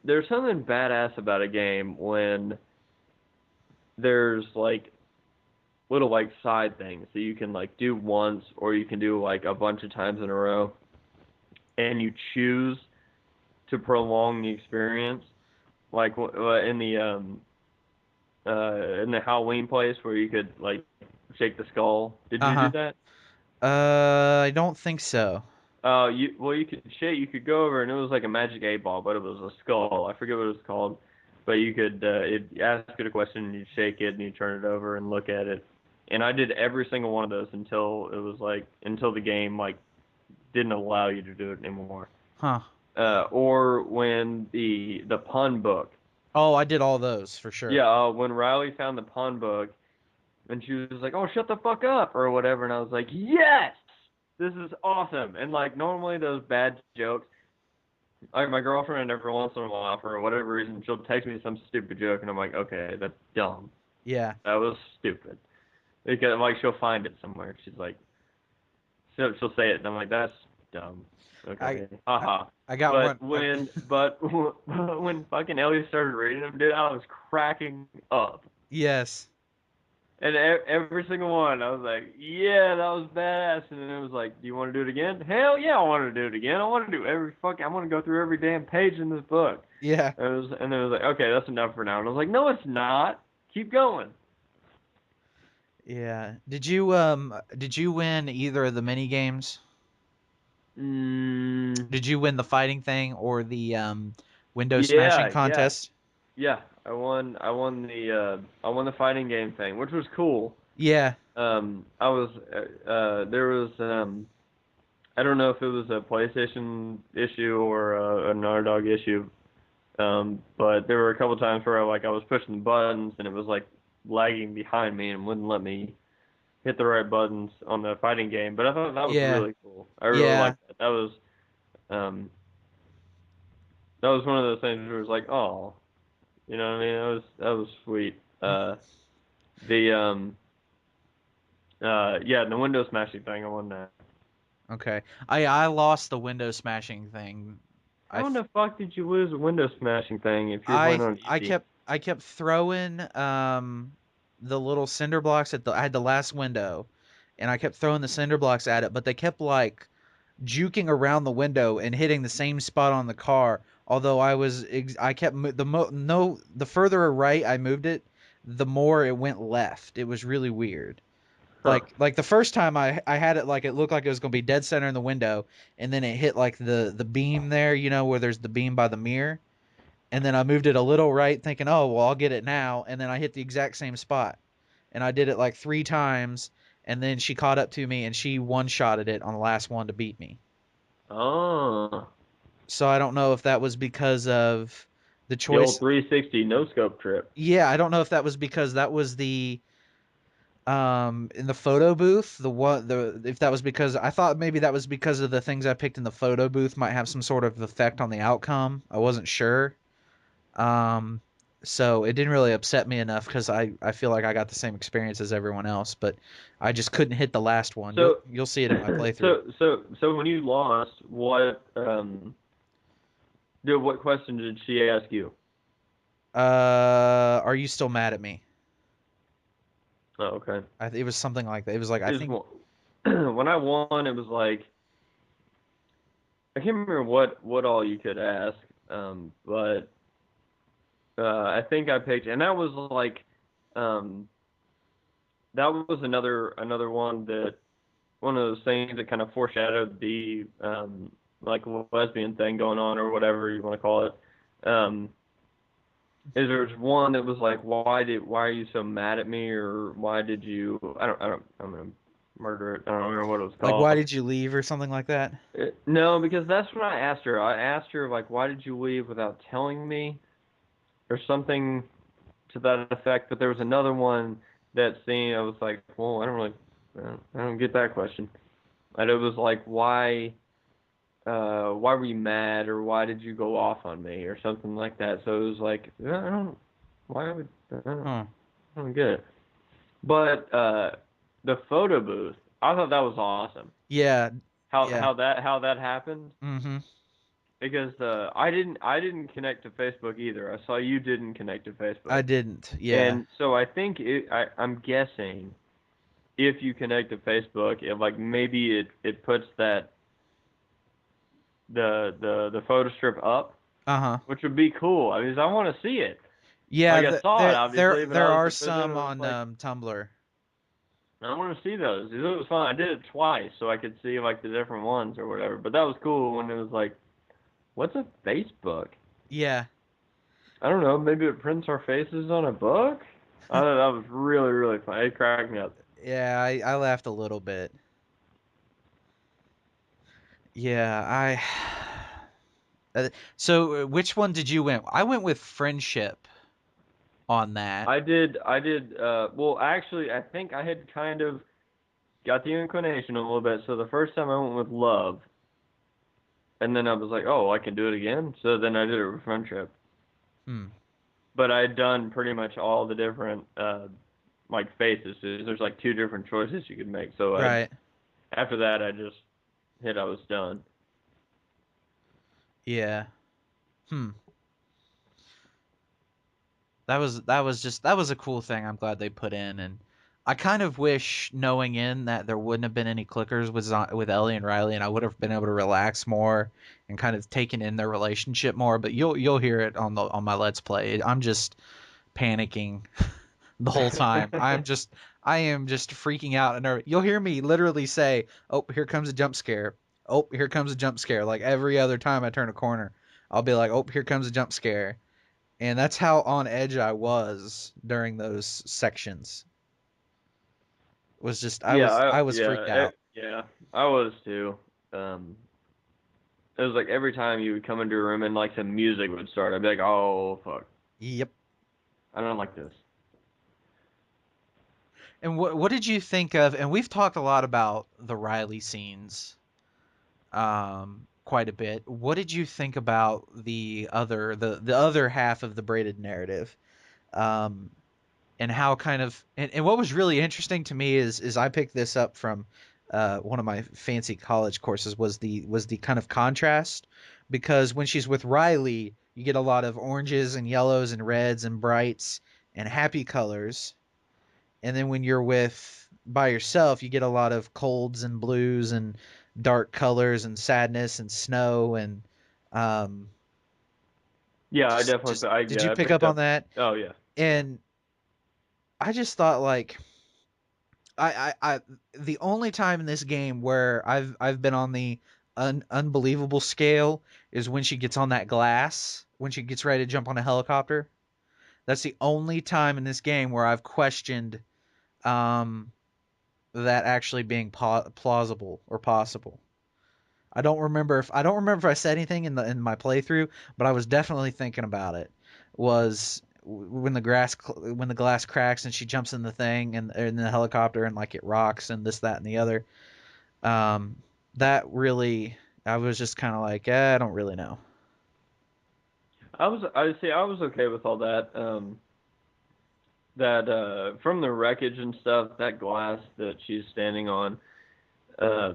Speaker 1: there's something badass about a game when there's like little like side things that you can like do once or you can do like a bunch of times in a row, and you choose to prolong the experience. Like in the Halloween place where you could like shake the skull. Did you do
Speaker 2: Uh-huh.
Speaker 1: that?
Speaker 2: I don't think so.
Speaker 1: You could shake. You could go over and it was like a magic 8 ball, but it was a skull. I forget what it was called, but you could it ask it a question and you shake it and you turn it over and look at it. And I did every single one of those until it was like until the game like didn't allow you to do it anymore.
Speaker 2: Huh.
Speaker 1: Or when the pun book.
Speaker 2: Oh, I did all those for sure.
Speaker 1: Yeah, when Riley found the pun book and she was like, "Oh, shut the fuck up" or whatever, and I was like, "Yes, this is awesome." And like normally those bad jokes, like my girlfriend every once in a while for whatever reason she'll text me some stupid joke, and I'm like, "Okay, that's dumb.
Speaker 2: Yeah.
Speaker 1: That was stupid." Because like she'll find it somewhere. She's like, she'll say it, and I'm like, "That's dumb."
Speaker 2: I
Speaker 1: Okay,
Speaker 2: I,
Speaker 1: haha.
Speaker 2: I got
Speaker 1: But
Speaker 2: one.
Speaker 1: when fucking Ellie started reading them, dude, I was cracking up.
Speaker 2: Yes.
Speaker 1: And every single one, I was like, yeah, that was badass. And then it was like, do you want to do it again? Hell yeah, I want to do it again. I want to do I want to go through every damn page in this book.
Speaker 2: Yeah.
Speaker 1: And then it was like, okay, that's enough for now. And I was like, no, it's not. Keep going.
Speaker 2: Yeah. Did you win either of the mini games?
Speaker 1: Mm,
Speaker 2: Did you win the fighting thing or the window smashing
Speaker 1: yeah, yeah,
Speaker 2: contest?
Speaker 1: yeah. I won the fighting game thing, which was cool.
Speaker 2: Yeah.
Speaker 1: I was, there was, I don't know if it was a PlayStation issue or an Underdog issue. But there were a couple times where I was pushing the buttons and it was like lagging behind me and wouldn't let me hit the right buttons on the fighting game. But I thought that was
Speaker 2: Yeah.
Speaker 1: really cool. I really
Speaker 2: Yeah.
Speaker 1: liked that. Um that was one of those things where it was like, oh, you know what I mean? That was sweet. The yeah, the window smashing thing, I won that.
Speaker 2: Okay. I lost the window smashing thing. I
Speaker 1: How in
Speaker 2: th-
Speaker 1: the fuck did you lose the window smashing thing if you were playing on easy?
Speaker 2: I kept throwing the little cinder blocks at the I had the last window and I kept throwing the cinder blocks at it, but they kept like juking around the window and hitting the same spot on the car. Although I kept the further right I moved it, the more it went left. It was really weird.
Speaker 1: Huh.
Speaker 2: Like the first time I had it like it looked like it was gonna be dead center in the window, and then it hit like the beam there, you know, where there's the beam by the mirror, and then I moved it a little right, thinking, oh well, I'll get it now, and then I hit the exact same spot, and I did it like 3 times, and then she caught up to me and she one shotted it on the last one to beat me.
Speaker 1: Oh.
Speaker 2: So I don't know if that was because of the
Speaker 1: The old
Speaker 2: choice.
Speaker 1: 360 no scope trip.
Speaker 2: Yeah, I don't know if that was because that was the in the photo booth, the if that was because I thought maybe that was because of the things I picked in the photo booth might have some sort of effect on the outcome. I wasn't sure. Um so it didn't really upset me enough because I feel like I got the same experience as everyone else, but I just couldn't hit the last one.
Speaker 1: So,
Speaker 2: You'll see it in my playthrough.
Speaker 1: so when you lost, what question did she ask you?
Speaker 2: Are you still mad at me?
Speaker 1: Oh, okay.
Speaker 2: It was something like that. It was like I
Speaker 1: Is
Speaker 2: think
Speaker 1: when I won, it was like I can't remember what all you could ask, but I think I picked, and that was like, um, that was another one that one of those things that kind of foreshadowed the like lesbian thing going on or whatever you want to call it. Is there's one that was like, why are you so mad at me, or why did you, I'm gonna murder it. I don't remember what it was
Speaker 2: like why
Speaker 1: called.
Speaker 2: did you leave or something like that?
Speaker 1: No, because that's what I asked her. I asked her like, why did you leave without telling me, or something to that effect. But there was another one that scene. I was like, well, I don't really. I don't get that question. And it was like, why were you mad, or why did you go off on me, or something like that. So it was like, I don't, why would,
Speaker 2: Huh.
Speaker 1: I don't get it. But the photo booth, I thought that was awesome.
Speaker 2: Yeah. Yeah.
Speaker 1: How that happened,
Speaker 2: Mm-hmm.
Speaker 1: because I didn't connect to Facebook either. I saw you didn't connect to
Speaker 2: I
Speaker 1: Facebook,
Speaker 2: didn't. Yeah.
Speaker 1: and so I think I'm guessing if you connect to Facebook, it like maybe it puts that the photo strip up,
Speaker 2: Uh-huh.
Speaker 1: which would be cool. I mean, I want to see it.
Speaker 2: Yeah,
Speaker 1: Like I saw it
Speaker 2: there
Speaker 1: obviously, but
Speaker 2: there
Speaker 1: I was
Speaker 2: are
Speaker 1: but then it
Speaker 2: some
Speaker 1: was
Speaker 2: on
Speaker 1: like
Speaker 2: Tumblr.
Speaker 1: I want to see those. It was fun. I did it twice so I could see like the different ones or whatever. But that was cool when it was like, what's a Facebook?
Speaker 2: Yeah.
Speaker 1: I don't know. Maybe it prints our faces on a book. I thought that was really really fun. It cracked me up.
Speaker 2: Yeah, I laughed a little bit. Yeah, I so which one did you win? I went with friendship on that.
Speaker 1: I did. Well, actually, I think I had kind of got the inclination a little bit. So the first time I went with love, and then I was like, oh, I can do it again. So then I did it with friendship.
Speaker 2: Hmm.
Speaker 1: But I had done pretty much all the different like faces. So there's like two different choices you could make. So I
Speaker 2: Right.
Speaker 1: after that I just hit I was done.
Speaker 2: Yeah. Hmm. That was a cool thing. I'm glad they put in, and I kind of wish knowing in that there wouldn't have been any clickers with Ellie and Riley, and I would have been able to relax more and kind of taken in their relationship more. But you'll hear it on my Let's Play. I'm just panicking the whole time. I am just freaking out, and you'll hear me literally say, "Oh, here comes a jump scare. Oh, here comes a jump scare." Like every other time I turn a corner, I'll be like, "Oh, here comes a jump scare." And that's how on edge I was during those sections. Was just I was freaked out.
Speaker 1: yeah, I was too. Um, it was like every time you would come into a room and like some music would start, I'd be like, oh fuck,
Speaker 2: Yep.
Speaker 1: I don't like this.
Speaker 2: And what did you think of? And we've talked a lot about the Riley scenes, quite a bit. What did you think about the other half of the braided narrative? Um, and how kind of and what was really interesting to me is I picked this up from one of my fancy college courses was the kind of contrast, because when she's with Riley you get a lot of oranges and yellows and reds and brights and happy colors, and then when you're with by yourself you get a lot of colds and blues and dark colors and sadness and snow and um
Speaker 1: Yeah, I definitely
Speaker 2: just did you
Speaker 1: I
Speaker 2: pick
Speaker 1: picked
Speaker 2: up on
Speaker 1: up.
Speaker 2: that?
Speaker 1: Oh yeah, yeah.
Speaker 2: And I just thought like I the only time in this game where I've been on the unbelievable scale is when she gets on that glass, when she gets ready to jump on a helicopter. That's the only time in this game where I've questioned um that actually being plausible or possible. I don't remember if I said anything in my playthrough, but I was definitely thinking about it. Was when when the glass cracks and she jumps in the thing and in the helicopter and like it rocks and this that and the other. That really I was just kind of like, I don't really know.
Speaker 1: I see I was okay with all that. That from the wreckage and stuff, that glass that she's standing on, uh,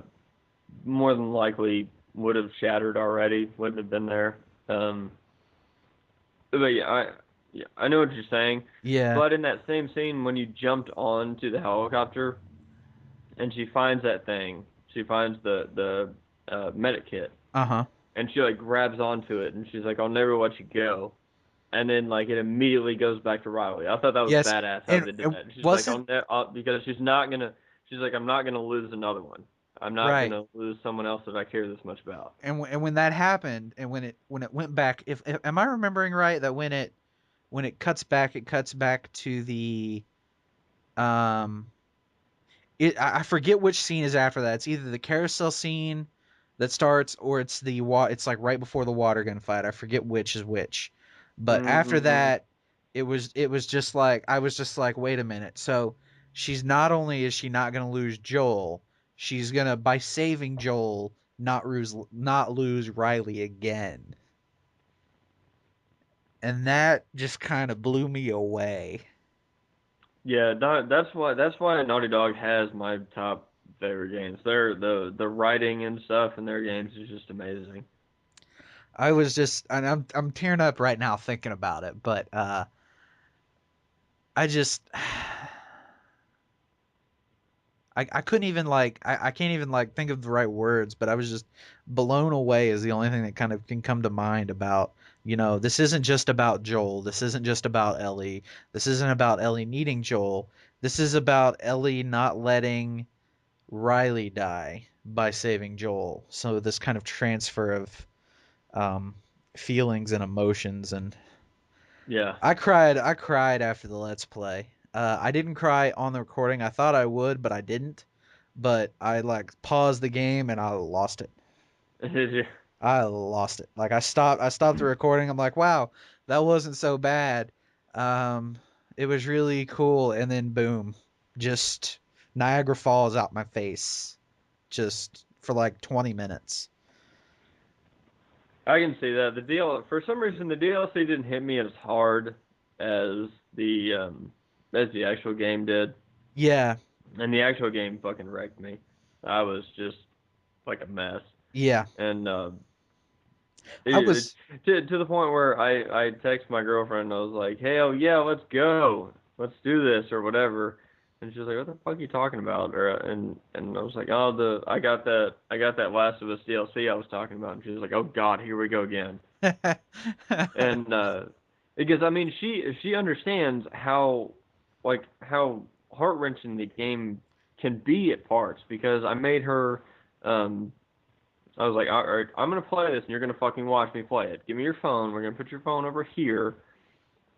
Speaker 1: more than likely would have shattered already, wouldn't have been there. Um, but yeah, I know what you're saying.
Speaker 2: Yeah.
Speaker 1: But in that same scene, when you jumped onto the helicopter and she finds that thing, she finds the medic kit,
Speaker 2: Uh huh.
Speaker 1: and she like grabs onto it, and she's like, "I'll never let you go." And then like it immediately goes back to Riley. I thought that was
Speaker 2: Yes,
Speaker 1: badass how
Speaker 2: and
Speaker 1: they did
Speaker 2: it
Speaker 1: that. And she's like,
Speaker 2: wasn't
Speaker 1: because she's not gonna. She's like, I'm not gonna lose another one. I'm not
Speaker 2: right.
Speaker 1: gonna lose someone else that I care this much about.
Speaker 2: And and when that happened, and when it went back, if am I remembering right that when it cuts back to the um I forget which scene is after that. It's either the carousel scene that starts or it's it's like right before the water gun fight. I forget which is which. But after
Speaker 1: Mm-hmm.
Speaker 2: that, it was just like I was just like, wait a minute. So she's not only is she not gonna lose Joel, she's gonna by saving Joel not lose Riley again. And that just kind of blew me away.
Speaker 1: Yeah, that's why Naughty Dog has my top favorite games. The writing and stuff in their games is just amazing.
Speaker 2: I was just, and I'm tearing up right now thinking about it, but I just I couldn't even like I can't even like think of the right words, but I was just blown away is the only thing that kind of can come to mind about, this isn't just about Joel. This isn't just about Ellie. This isn't about Ellie needing Joel. This is about Ellie not letting Riley die by saving Joel. So this kind of transfer of um, feelings and emotions, and
Speaker 1: Yeah.
Speaker 2: I cried after the Let's Play. I didn't cry on the recording. I thought I would, but I didn't. But I like paused the game and I lost it. I lost it. Like I stopped the recording. I'm like, wow, that wasn't so bad. Um, it was really cool. And then boom, just Niagara Falls out my face, just for like 20 minutes.
Speaker 1: I can see that. For some reason the DLC didn't hit me as hard as the actual game did.
Speaker 2: Yeah,
Speaker 1: And the actual game fucking wrecked me. I was just like a mess.
Speaker 2: yeah.
Speaker 1: And
Speaker 2: I
Speaker 1: it,
Speaker 2: was
Speaker 1: to the point where I text my girlfriend and I was like, "Hey, oh yeah, let's go, let's do this or whatever." And she's like, "What the fuck are you talking about?" And I was like, "Oh, I got that Last of Us DLC I was talking about." And she was like, "Oh God, here we go again." And because I mean, she understands how heart wrenching the game can be at parts because I made her um I was like, all right, I'm gonna play this, and you're gonna fucking watch me play it. Give me your phone. We're gonna put your phone over here,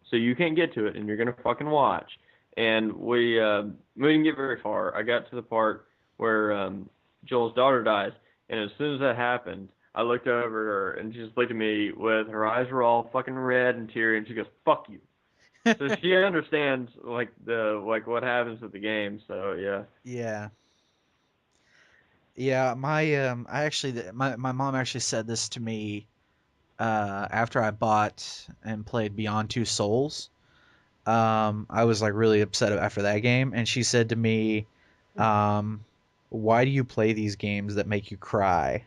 Speaker 1: so you can't get to it, and you're gonna fucking watch. And we didn't get very far. I got to the part where Joel's daughter dies, and as soon as that happened, I looked over at her, and she just looked at me with her eyes were all fucking red and teary, and she goes, "Fuck you." So she understands like what happens with the game. So yeah.
Speaker 2: yeah. Yeah, I actually my mom actually said this to me after I bought and played Beyond Two Souls. I was like really upset after that game, and she said to me, um, "Why do you play these games that make you cry?"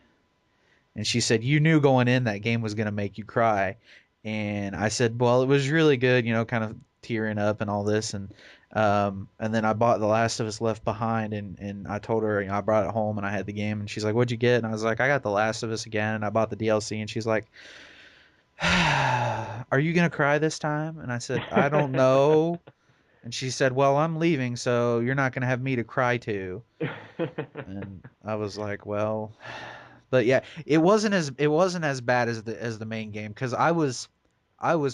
Speaker 2: And she said, "You knew going in that game was gonna make you cry." And I said, "Well, it was really good, kind of tearing up and all this." And then I bought The Last of Us Left Behind, and I told her, I brought it home and I had the game, and she's like, "What'd you get?" And I was like, "I got The Last of Us again, and I bought the DLC." And she's like, "Are you gonna cry this time?" And I said, "I don't know." And she said, "Well, I'm leaving, so you're not gonna have me to cry to." And I was like, "Well," but yeah, it wasn't as bad as the main game because I was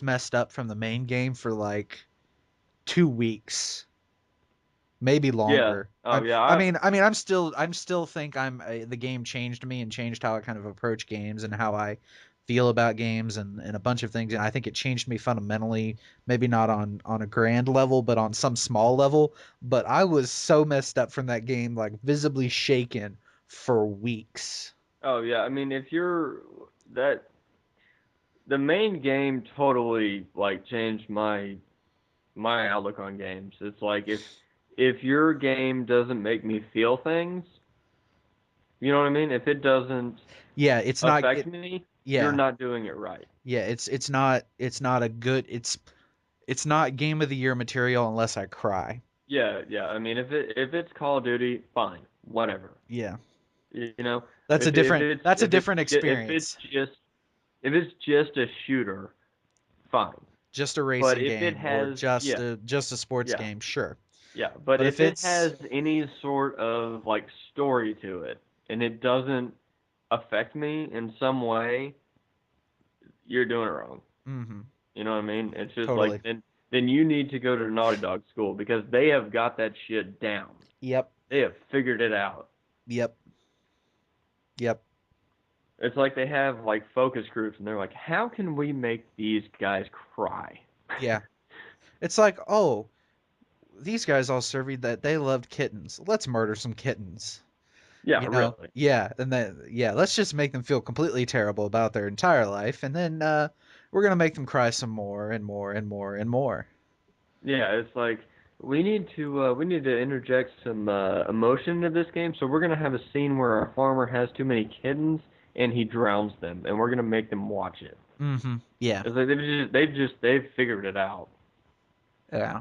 Speaker 2: messed up from the main game for like 2 weeks, maybe
Speaker 1: Yeah.
Speaker 2: longer.
Speaker 1: Oh
Speaker 2: I,
Speaker 1: yeah.
Speaker 2: I mean, I mean, I'm still think the game changed me and changed how I kind of approach games and how I feel about games and a bunch of things. And I think it changed me fundamentally, maybe not on a grand level, but on some small level. But I was so messed up from that game, like visibly shaken for weeks.
Speaker 1: Oh yeah. I mean, if you're that the main game totally like changed my outlook on games. It's like if your game doesn't make me feel things, you know what I mean? If it doesn't
Speaker 2: Yeah, it's not
Speaker 1: affect
Speaker 2: it.
Speaker 1: me, you're
Speaker 2: Yeah,
Speaker 1: not doing it right.
Speaker 2: yeah, it's not a good it's not game of the year material unless I cry.
Speaker 1: Yeah, yeah. I mean, if it's Call of Duty, fine, whatever.
Speaker 2: Yeah,
Speaker 1: You know,
Speaker 2: that's a
Speaker 1: if it, if
Speaker 2: different
Speaker 1: it's
Speaker 2: that's a
Speaker 1: if it's
Speaker 2: different
Speaker 1: ju- if it's
Speaker 2: experience.
Speaker 1: just if it's just a shooter, fine.
Speaker 2: Just a
Speaker 1: But
Speaker 2: racing
Speaker 1: if it
Speaker 2: game or
Speaker 1: has
Speaker 2: just a sports
Speaker 1: yeah,
Speaker 2: game, sure.
Speaker 1: yeah. But
Speaker 2: But
Speaker 1: if
Speaker 2: if
Speaker 1: it
Speaker 2: it's
Speaker 1: has any sort of like story to it and it doesn't affect me in some way, you're doing it wrong.
Speaker 2: mhm,
Speaker 1: You know what I mean? It's just like
Speaker 2: totally.
Speaker 1: then you need to go to Naughty Dog school because they have got that shit down.
Speaker 2: Yep.
Speaker 1: They have figured it out.
Speaker 2: Yep. Yep.
Speaker 1: It's like they have like focus groups and they're like, how can we make these guys cry?
Speaker 2: Yeah. It's like, "Oh, these guys all surveyed that they loved kittens. Let's murder some kittens.
Speaker 1: Yeah,
Speaker 2: You know,
Speaker 1: really.
Speaker 2: yeah, and then yeah, let's just make them feel completely terrible about their entire life, and then we're gonna make them cry some more and more and more and more.
Speaker 1: Yeah, it's like we need to interject some emotion into this game. So we're gonna have a scene where our farmer has too many kittens and he drowns them, and we're gonna make them watch it.
Speaker 2: Mm-hmm. Yeah.
Speaker 1: It's like they've figured it out.
Speaker 2: Yeah.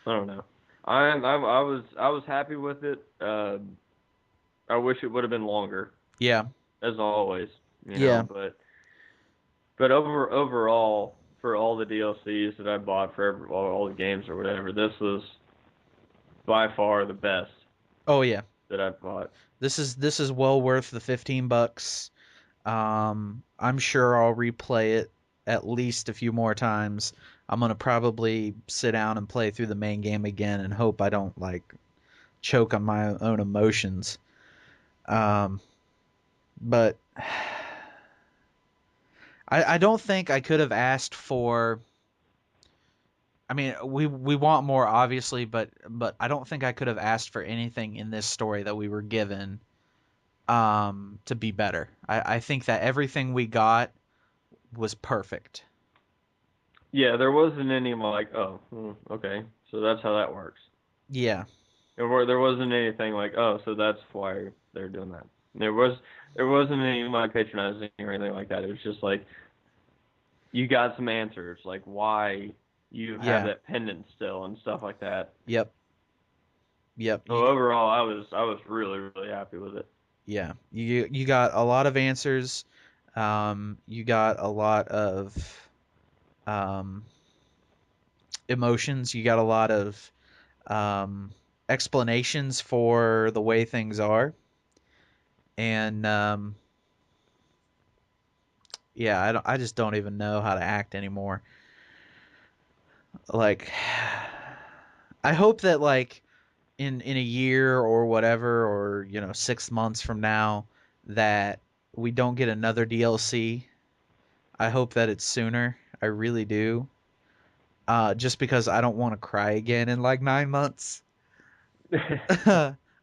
Speaker 1: I don't know. I was happy with it. I wish it would have been longer,
Speaker 2: Yeah.
Speaker 1: as always,
Speaker 2: Yeah.
Speaker 1: But overall, for all the DLCs that I bought for all the games or whatever, this was by far the best
Speaker 2: Oh yeah.
Speaker 1: that I've bought.
Speaker 2: This is well worth the $15. I'm sure I'll replay it at least a few more times. I'm gonna probably sit down and play through the main game again and hope I don't like choke on my own emotions. Um, but I don't think I could have asked for. I mean, we want more obviously, but I don't think I could have asked for anything in this story that we were given to be better. I think that everything we got was perfect.
Speaker 1: Yeah, there wasn't any like, oh, okay, so that's how that works.
Speaker 2: Yeah.
Speaker 1: There wasn't anything like, oh, so that's why they're doing that. There wasn't any like patronizing or anything like that. It was just like you got some answers, like why you have
Speaker 2: Yeah.
Speaker 1: that pendant still and stuff like that.
Speaker 2: Yep. Yep.
Speaker 1: So overall, I was really really happy with it.
Speaker 2: Yeah. You got a lot of answers. You got a lot of um, emotions. You got a lot of um, explanations for the way things are, and yeah, I just don't even know how to act anymore. Like, I hope that like in a year or whatever, or 6 months from now, that we don't get another DLC. I hope that it's sooner. I really do. Just because I don't want to cry again in like 9 months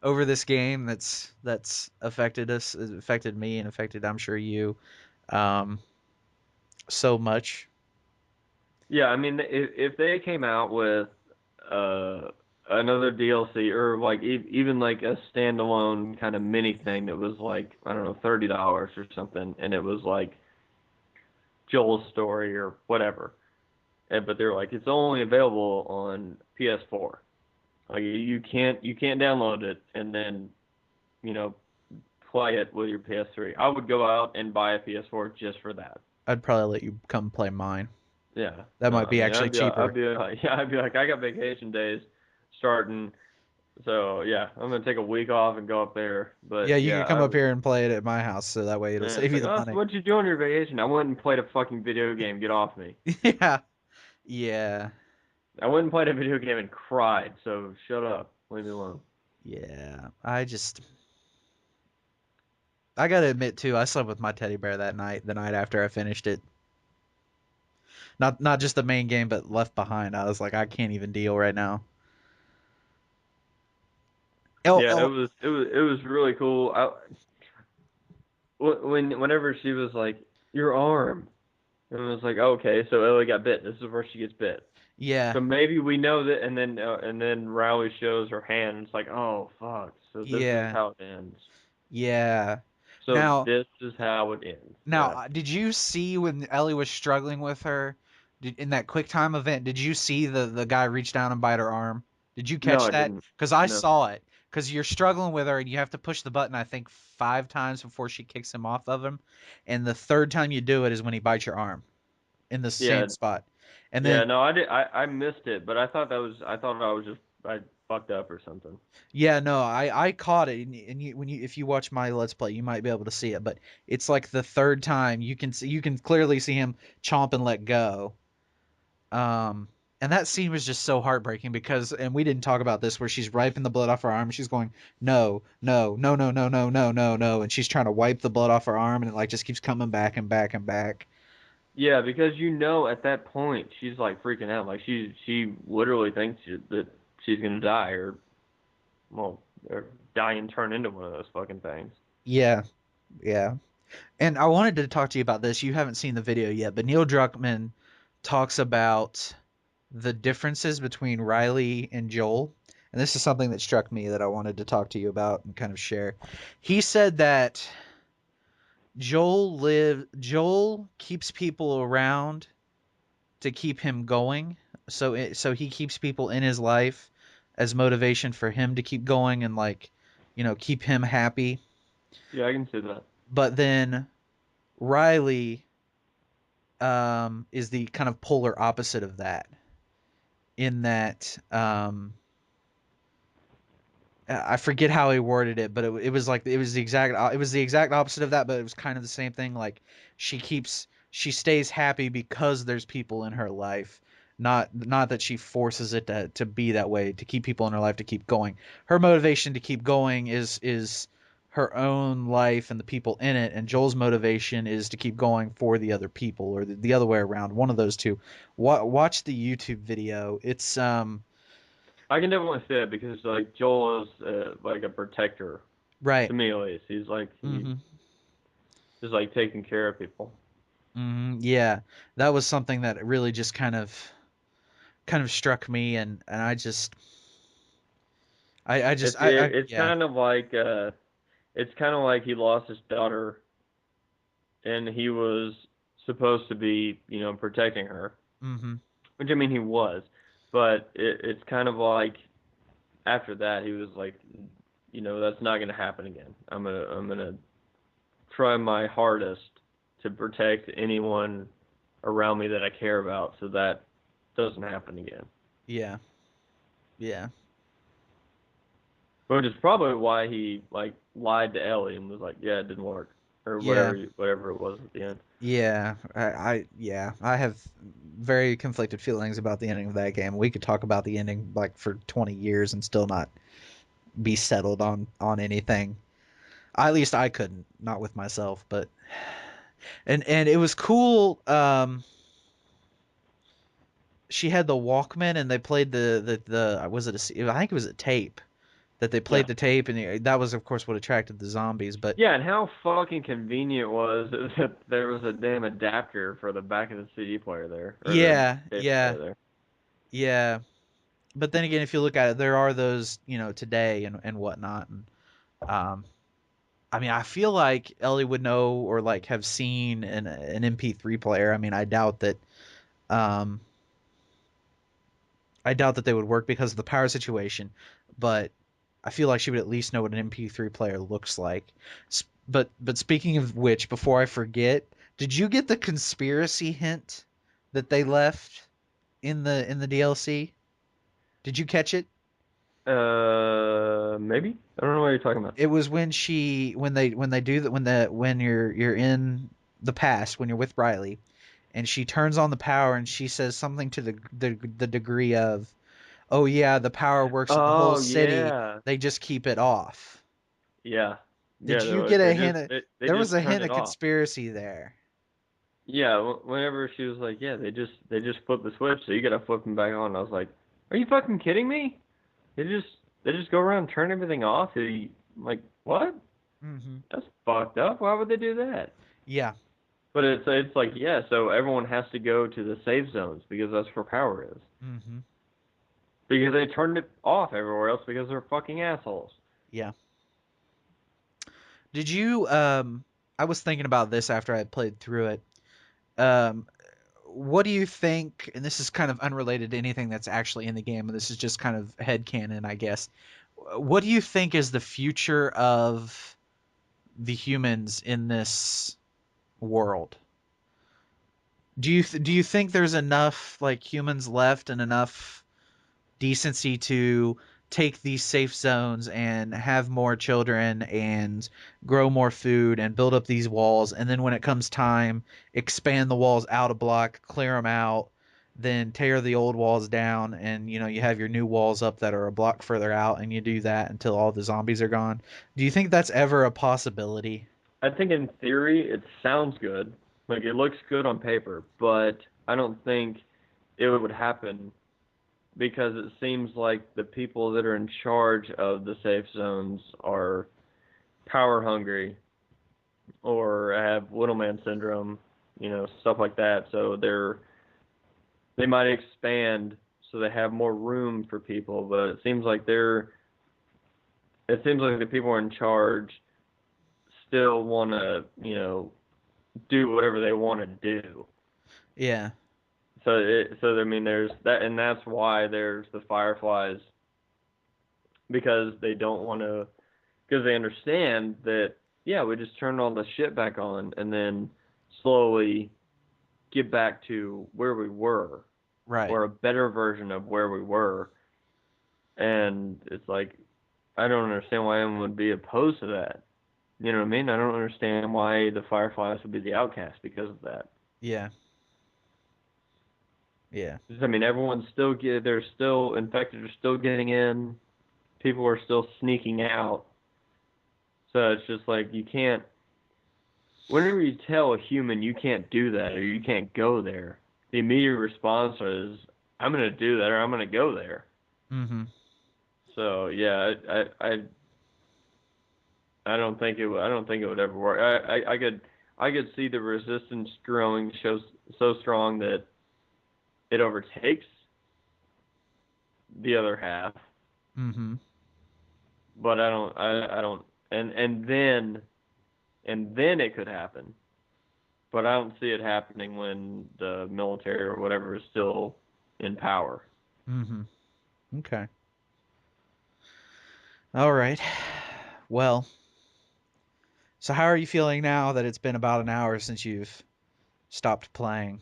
Speaker 2: over this game that's affected us, affected me, and affected, I'm sure, you um, so much.
Speaker 1: Yeah, I mean, if they came out with uh another DLC or like even like a standalone kind of mini thing that was like I don't know $30 or something, and it was like Joel's story or whatever, but they're like it's only available on PS4. Like you can't download it and then you know play it with your PS3. I would go out and buy a PS4 just for that.
Speaker 2: I'd probably let you come play mine.
Speaker 1: Yeah.
Speaker 2: That
Speaker 1: No,
Speaker 2: might
Speaker 1: I
Speaker 2: be
Speaker 1: mean,
Speaker 2: actually cheaper.
Speaker 1: I'd be like, I got vacation days starting, so yeah, I'm gonna take a week off and go up there.
Speaker 2: Yeah,
Speaker 1: But
Speaker 2: you
Speaker 1: yeah,
Speaker 2: can come up here and play it at my house, so that way it'll
Speaker 1: man, it's
Speaker 2: save you
Speaker 1: like,
Speaker 2: the
Speaker 1: oh, so
Speaker 2: money.
Speaker 1: what'd you do on your vacation? I went and played a fucking video game. Get off me.
Speaker 2: Yeah, yeah,
Speaker 1: I went and played a video game and cried. So shut up, leave me alone.
Speaker 2: yeah. I gotta admit too, I slept with my teddy bear that night, the night after I finished it. Not just the main game, but Left Behind. I was like, I can't even deal right now. Oh,
Speaker 1: Yeah,
Speaker 2: oh,
Speaker 1: it was really cool. Whenever she was like your arm, and I was like, okay, so Ellie got bit. This is where she gets bit.
Speaker 2: yeah,
Speaker 1: So maybe we know that, and then Riley shows her hand, and it's like, oh fuck. So this is
Speaker 2: yeah,
Speaker 1: how it ends.
Speaker 2: yeah.
Speaker 1: So
Speaker 2: Now,
Speaker 1: this is how it ends.
Speaker 2: now,
Speaker 1: Yeah.
Speaker 2: did you see when Ellie was struggling with her, in that quick time event? Did you see the guy reach down and bite her arm? Did you
Speaker 1: No,
Speaker 2: catch
Speaker 1: I
Speaker 2: that?
Speaker 1: didn't.
Speaker 2: Because I
Speaker 1: No.
Speaker 2: saw it. Because you're struggling with her, and you have to push the button, I think, 5 times before she kicks him off of him. And the third time you do it is when he bites your arm in the
Speaker 1: Yeah.
Speaker 2: same spot. And
Speaker 1: Yeah.
Speaker 2: then,
Speaker 1: No, I did. I missed it, but I thought that was. I thought I was just. I fucked up or something.
Speaker 2: yeah, no, I caught it, and when you if you watch my Let's Play, you might be able to see it. But it's like the third time you can clearly see him chomp and let go. And that scene was just so heartbreaking because, and we didn't talk about this, where she's wiping the blood off her arm. She's going, no, no, no, no, no, no, no, no, no, and she's trying to wipe the blood off her arm, and it like just keeps coming back and back and back.
Speaker 1: Yeah, because you know at that point she's like freaking out. Like she literally thinks that she's gonna die well or die and turn into one of those fucking things.
Speaker 2: Yeah, yeah. And I wanted to talk to you about this. You haven't seen the video yet, but Neil Druckmann talks about the differences between Riley and Joel. And this is something that struck me that I wanted to talk to you about and kind of share. He said that Joel keeps people around to keep him going. So he keeps people in his life as motivation for him to keep going and like, keep him happy.
Speaker 1: Yeah, I can see that.
Speaker 2: But then Riley is the kind of polar opposite of that in that I forget how he worded it, but it was like it was the exact opposite of that, but it was kind of the same thing. Like she stays happy because there's people in her life, not that she forces it to be that way to keep people in her life to keep going. Her motivation to keep going is her own life and the people in it, and Joel's motivation is to keep going for the other people or the other way around. One of those two. Watch the YouTube video. It's
Speaker 1: I can definitely see it because like Joel is like a protector
Speaker 2: right.
Speaker 1: to me at least. He's like he
Speaker 2: Hmm.
Speaker 1: just like taking care of people.
Speaker 2: Yeah, that was something that really just kind of struck me, and I just
Speaker 1: It's
Speaker 2: yeah.
Speaker 1: kind of like he lost his daughter and he was supposed to be, protecting her,
Speaker 2: Hmm.
Speaker 1: which I mean he was, but it's kind of like after that he was like, that's not gonna happen again. I'm gonna try my hardest to protect anyone around me that I care about, so that doesn't happen again.
Speaker 2: Yeah, yeah,
Speaker 1: Which is probably why he like lied to Ellie and was like, "Yeah, it didn't work," or
Speaker 2: yeah,
Speaker 1: whatever it was at the end.
Speaker 2: yeah. Yeah, I have very conflicted feelings about the ending of that game. We could talk about the ending like for 20 years and still not be settled on anything. At least I couldn't, not with myself, but and it was cool. She had the Walkman and they played the was it I think it was a tape that they
Speaker 1: Yeah.
Speaker 2: played the tape, and that was of course what attracted the zombies. But
Speaker 1: Yeah, and how fucking convenient was it that there was a damn adapter for the back of the CD player there, or the
Speaker 2: yeah,
Speaker 1: tape
Speaker 2: yeah,
Speaker 1: player there.
Speaker 2: yeah. But then again, if you look at it, there are those today and whatnot. And I mean, I feel like Ellie would know or like have seen an MP3 player. I mean, Um, I doubt that they would work because of the power situation, but I feel like she would at least know what an MP3 player looks like. But speaking of which, before I forget, did you get the conspiracy hint that they left in the DLC? Did you catch it?
Speaker 1: Maybe I don't know what you're talking about.
Speaker 2: It was when they do that when you're in the past when you're with Riley and she turns on the power and she says something to the degree of, "Oh yeah, the power works in the whole
Speaker 1: Oh
Speaker 2: city.
Speaker 1: yeah,
Speaker 2: They just keep it off."
Speaker 1: yeah,
Speaker 2: Did
Speaker 1: yeah.
Speaker 2: you get a
Speaker 1: They
Speaker 2: hint
Speaker 1: just
Speaker 2: of,
Speaker 1: they
Speaker 2: there was
Speaker 1: just
Speaker 2: a
Speaker 1: turned
Speaker 2: hint
Speaker 1: it
Speaker 2: of
Speaker 1: off.
Speaker 2: conspiracy there.
Speaker 1: Yeah, whenever she was like, yeah, they just flip the switch, so you gotta flip them back on. I was like, are you fucking kidding me? They just they just go around and turn everything off. I'm like, what?
Speaker 2: Hmm.
Speaker 1: That's fucked up. Why would they do that?
Speaker 2: Yeah.
Speaker 1: But it's like, yeah, so everyone has to go to the safe zones because that's where power is.
Speaker 2: Hmm.
Speaker 1: Because they turned it off everywhere else because they're fucking assholes.
Speaker 2: Yeah. Did you I was thinking about this after I played through it. Um what do you think, and this is kind of unrelated to anything that's actually in the game, and this is just kind of headcanon, I guess. What do you think is the future of the humans in this world? Do you think there's enough like humans left and enough decency to take these safe zones and have more children and grow more food and build up these walls, and then when it comes time expand the walls out a block, clear them out, then tear the old walls down, and you have your new walls up that are a block further out, and you do that until all the zombies are gone? Do you think that's ever a possibility?
Speaker 1: I think in theory it sounds good. Like it looks good on paper, but I don't think it would happen because it seems like the people that are in charge of the safe zones are power hungry or have little man syndrome, stuff like that. So they might expand so they have more room for people, but it seems like the people in charge still want to, do whatever they want to do.
Speaker 2: Yeah.
Speaker 1: So I mean, there's that, and that's why there's the fireflies because they don't want to, because they understand that yeah, we just turn all the shit back on and then slowly get back to where we were
Speaker 2: Right.
Speaker 1: or a better version of where we were, and it's like I don't understand why anyone would be opposed to that. You know what I mean? I don't understand why the fireflies would be the outcast because of that.
Speaker 2: Yeah. Yeah.
Speaker 1: I mean, everyone's still they're still infected, are still getting in. People are still sneaking out. So it's just like you can't. Whenever you tell a human you can't do that or you can't go there, the immediate response is, "I'm gonna do that or I'm gonna go there."
Speaker 2: Mhm.
Speaker 1: So yeah, I don't think I don't think it would ever work. I could see the resistance growing so strong that it overtakes the other half,
Speaker 2: Mhm.
Speaker 1: but I don't and then it could happen. But I don't see it happening when the military or whatever is still in power.
Speaker 2: Mhm. Okay. All right. Well, so how are you feeling now that it's been about an hour since you've stopped playing?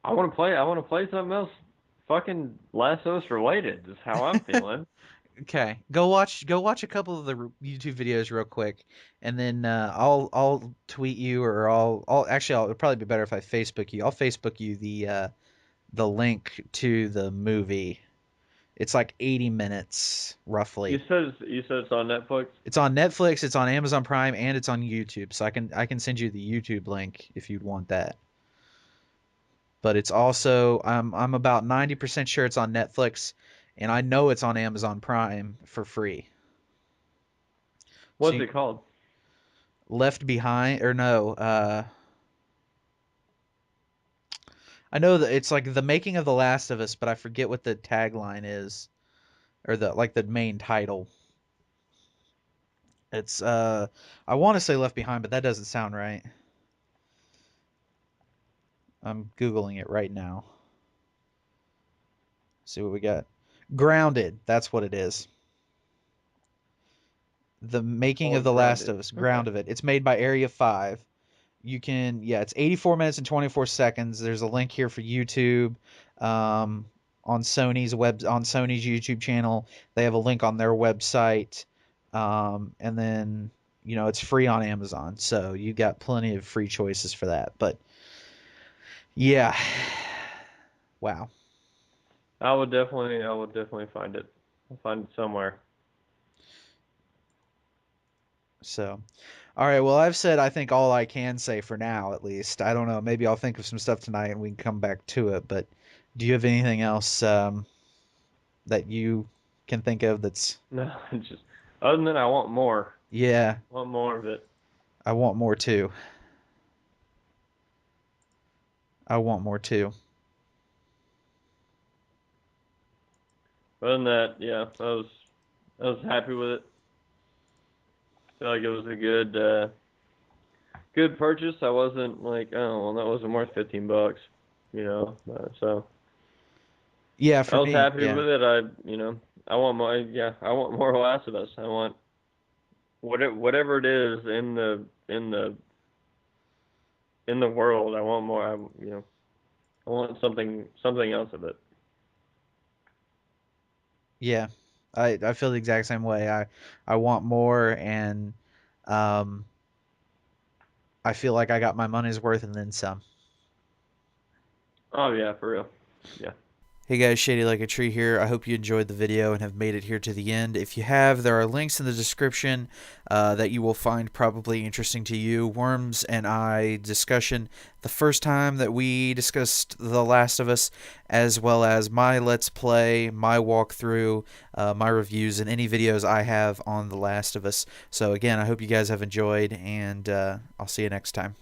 Speaker 1: I want to play something else. Fucking Last of Us related is how I'm feeling.
Speaker 2: Okay, go watch a couple of the YouTube videos real quick, and then I'll tweet you, or I'll actually it'll probably be better if I Facebook you. I'll Facebook you the link to the movie. It's like 80 minutes roughly.
Speaker 1: You said it's on Netflix.
Speaker 2: It's on Netflix, it's on Amazon Prime, and it's on YouTube. So I can send you the YouTube link if you'd want that. But it's also I'm about 90% sure it's on Netflix, and I know it's on Amazon Prime for free. So
Speaker 1: What's it called?
Speaker 2: Left Behind, or no, I know that it's like The Making of the Last of Us, but I forget what the tagline is, or the main title. It's I want to say Left Behind, but that doesn't sound right. I'm googling it right now. See what we got. Grounded, that's what it is. The Making
Speaker 1: Oh,
Speaker 2: of the Last
Speaker 1: Grounded.
Speaker 2: of Us,
Speaker 1: Okay.
Speaker 2: Ground of It. It's made by Area 5. You can, yeah, it's 84 minutes and 24 seconds. There's a link here for YouTube. Um, on Sony's YouTube channel, they have a link on their website. And then, it's free on Amazon. So you got plenty of free choices for that. But yeah. Wow.
Speaker 1: I will definitely find it. I'll find it somewhere.
Speaker 2: So, all right. Well, I've said I think all I can say for now, at least. I don't know. Maybe I'll think of some stuff tonight and we can come back to it. But do you have anything else that you can think of that's,
Speaker 1: No, just other than that, I want more.
Speaker 2: yeah,
Speaker 1: I want more of it.
Speaker 2: I want more too. I want more too.
Speaker 1: Other than that, yeah, I was happy with it. I feel like it was a good purchase. I wasn't like, oh, well, that wasn't worth $15, so
Speaker 2: Yeah,
Speaker 1: I
Speaker 2: for
Speaker 1: was
Speaker 2: me,
Speaker 1: happy
Speaker 2: yeah.
Speaker 1: with it. I want more. Yeah, I want more Last of Us. I want whatever it is in the world. I want more. I want something else of it.
Speaker 2: Yeah. I feel the exact same way. I want more, and um I feel like I got my money's worth and then some.
Speaker 1: Oh yeah, for real. Yeah.
Speaker 2: Hey guys, Shadylikeatree here. I hope you enjoyed the video and have made it here to the end. If you have, there are links in the description that you will find probably interesting to you. Worms and I discussion the first time that we discussed The Last of Us, as well as my Let's Play, my walkthrough, my reviews, and any videos I have on The Last of Us. So again, I hope you guys have enjoyed, and I'll see you next time.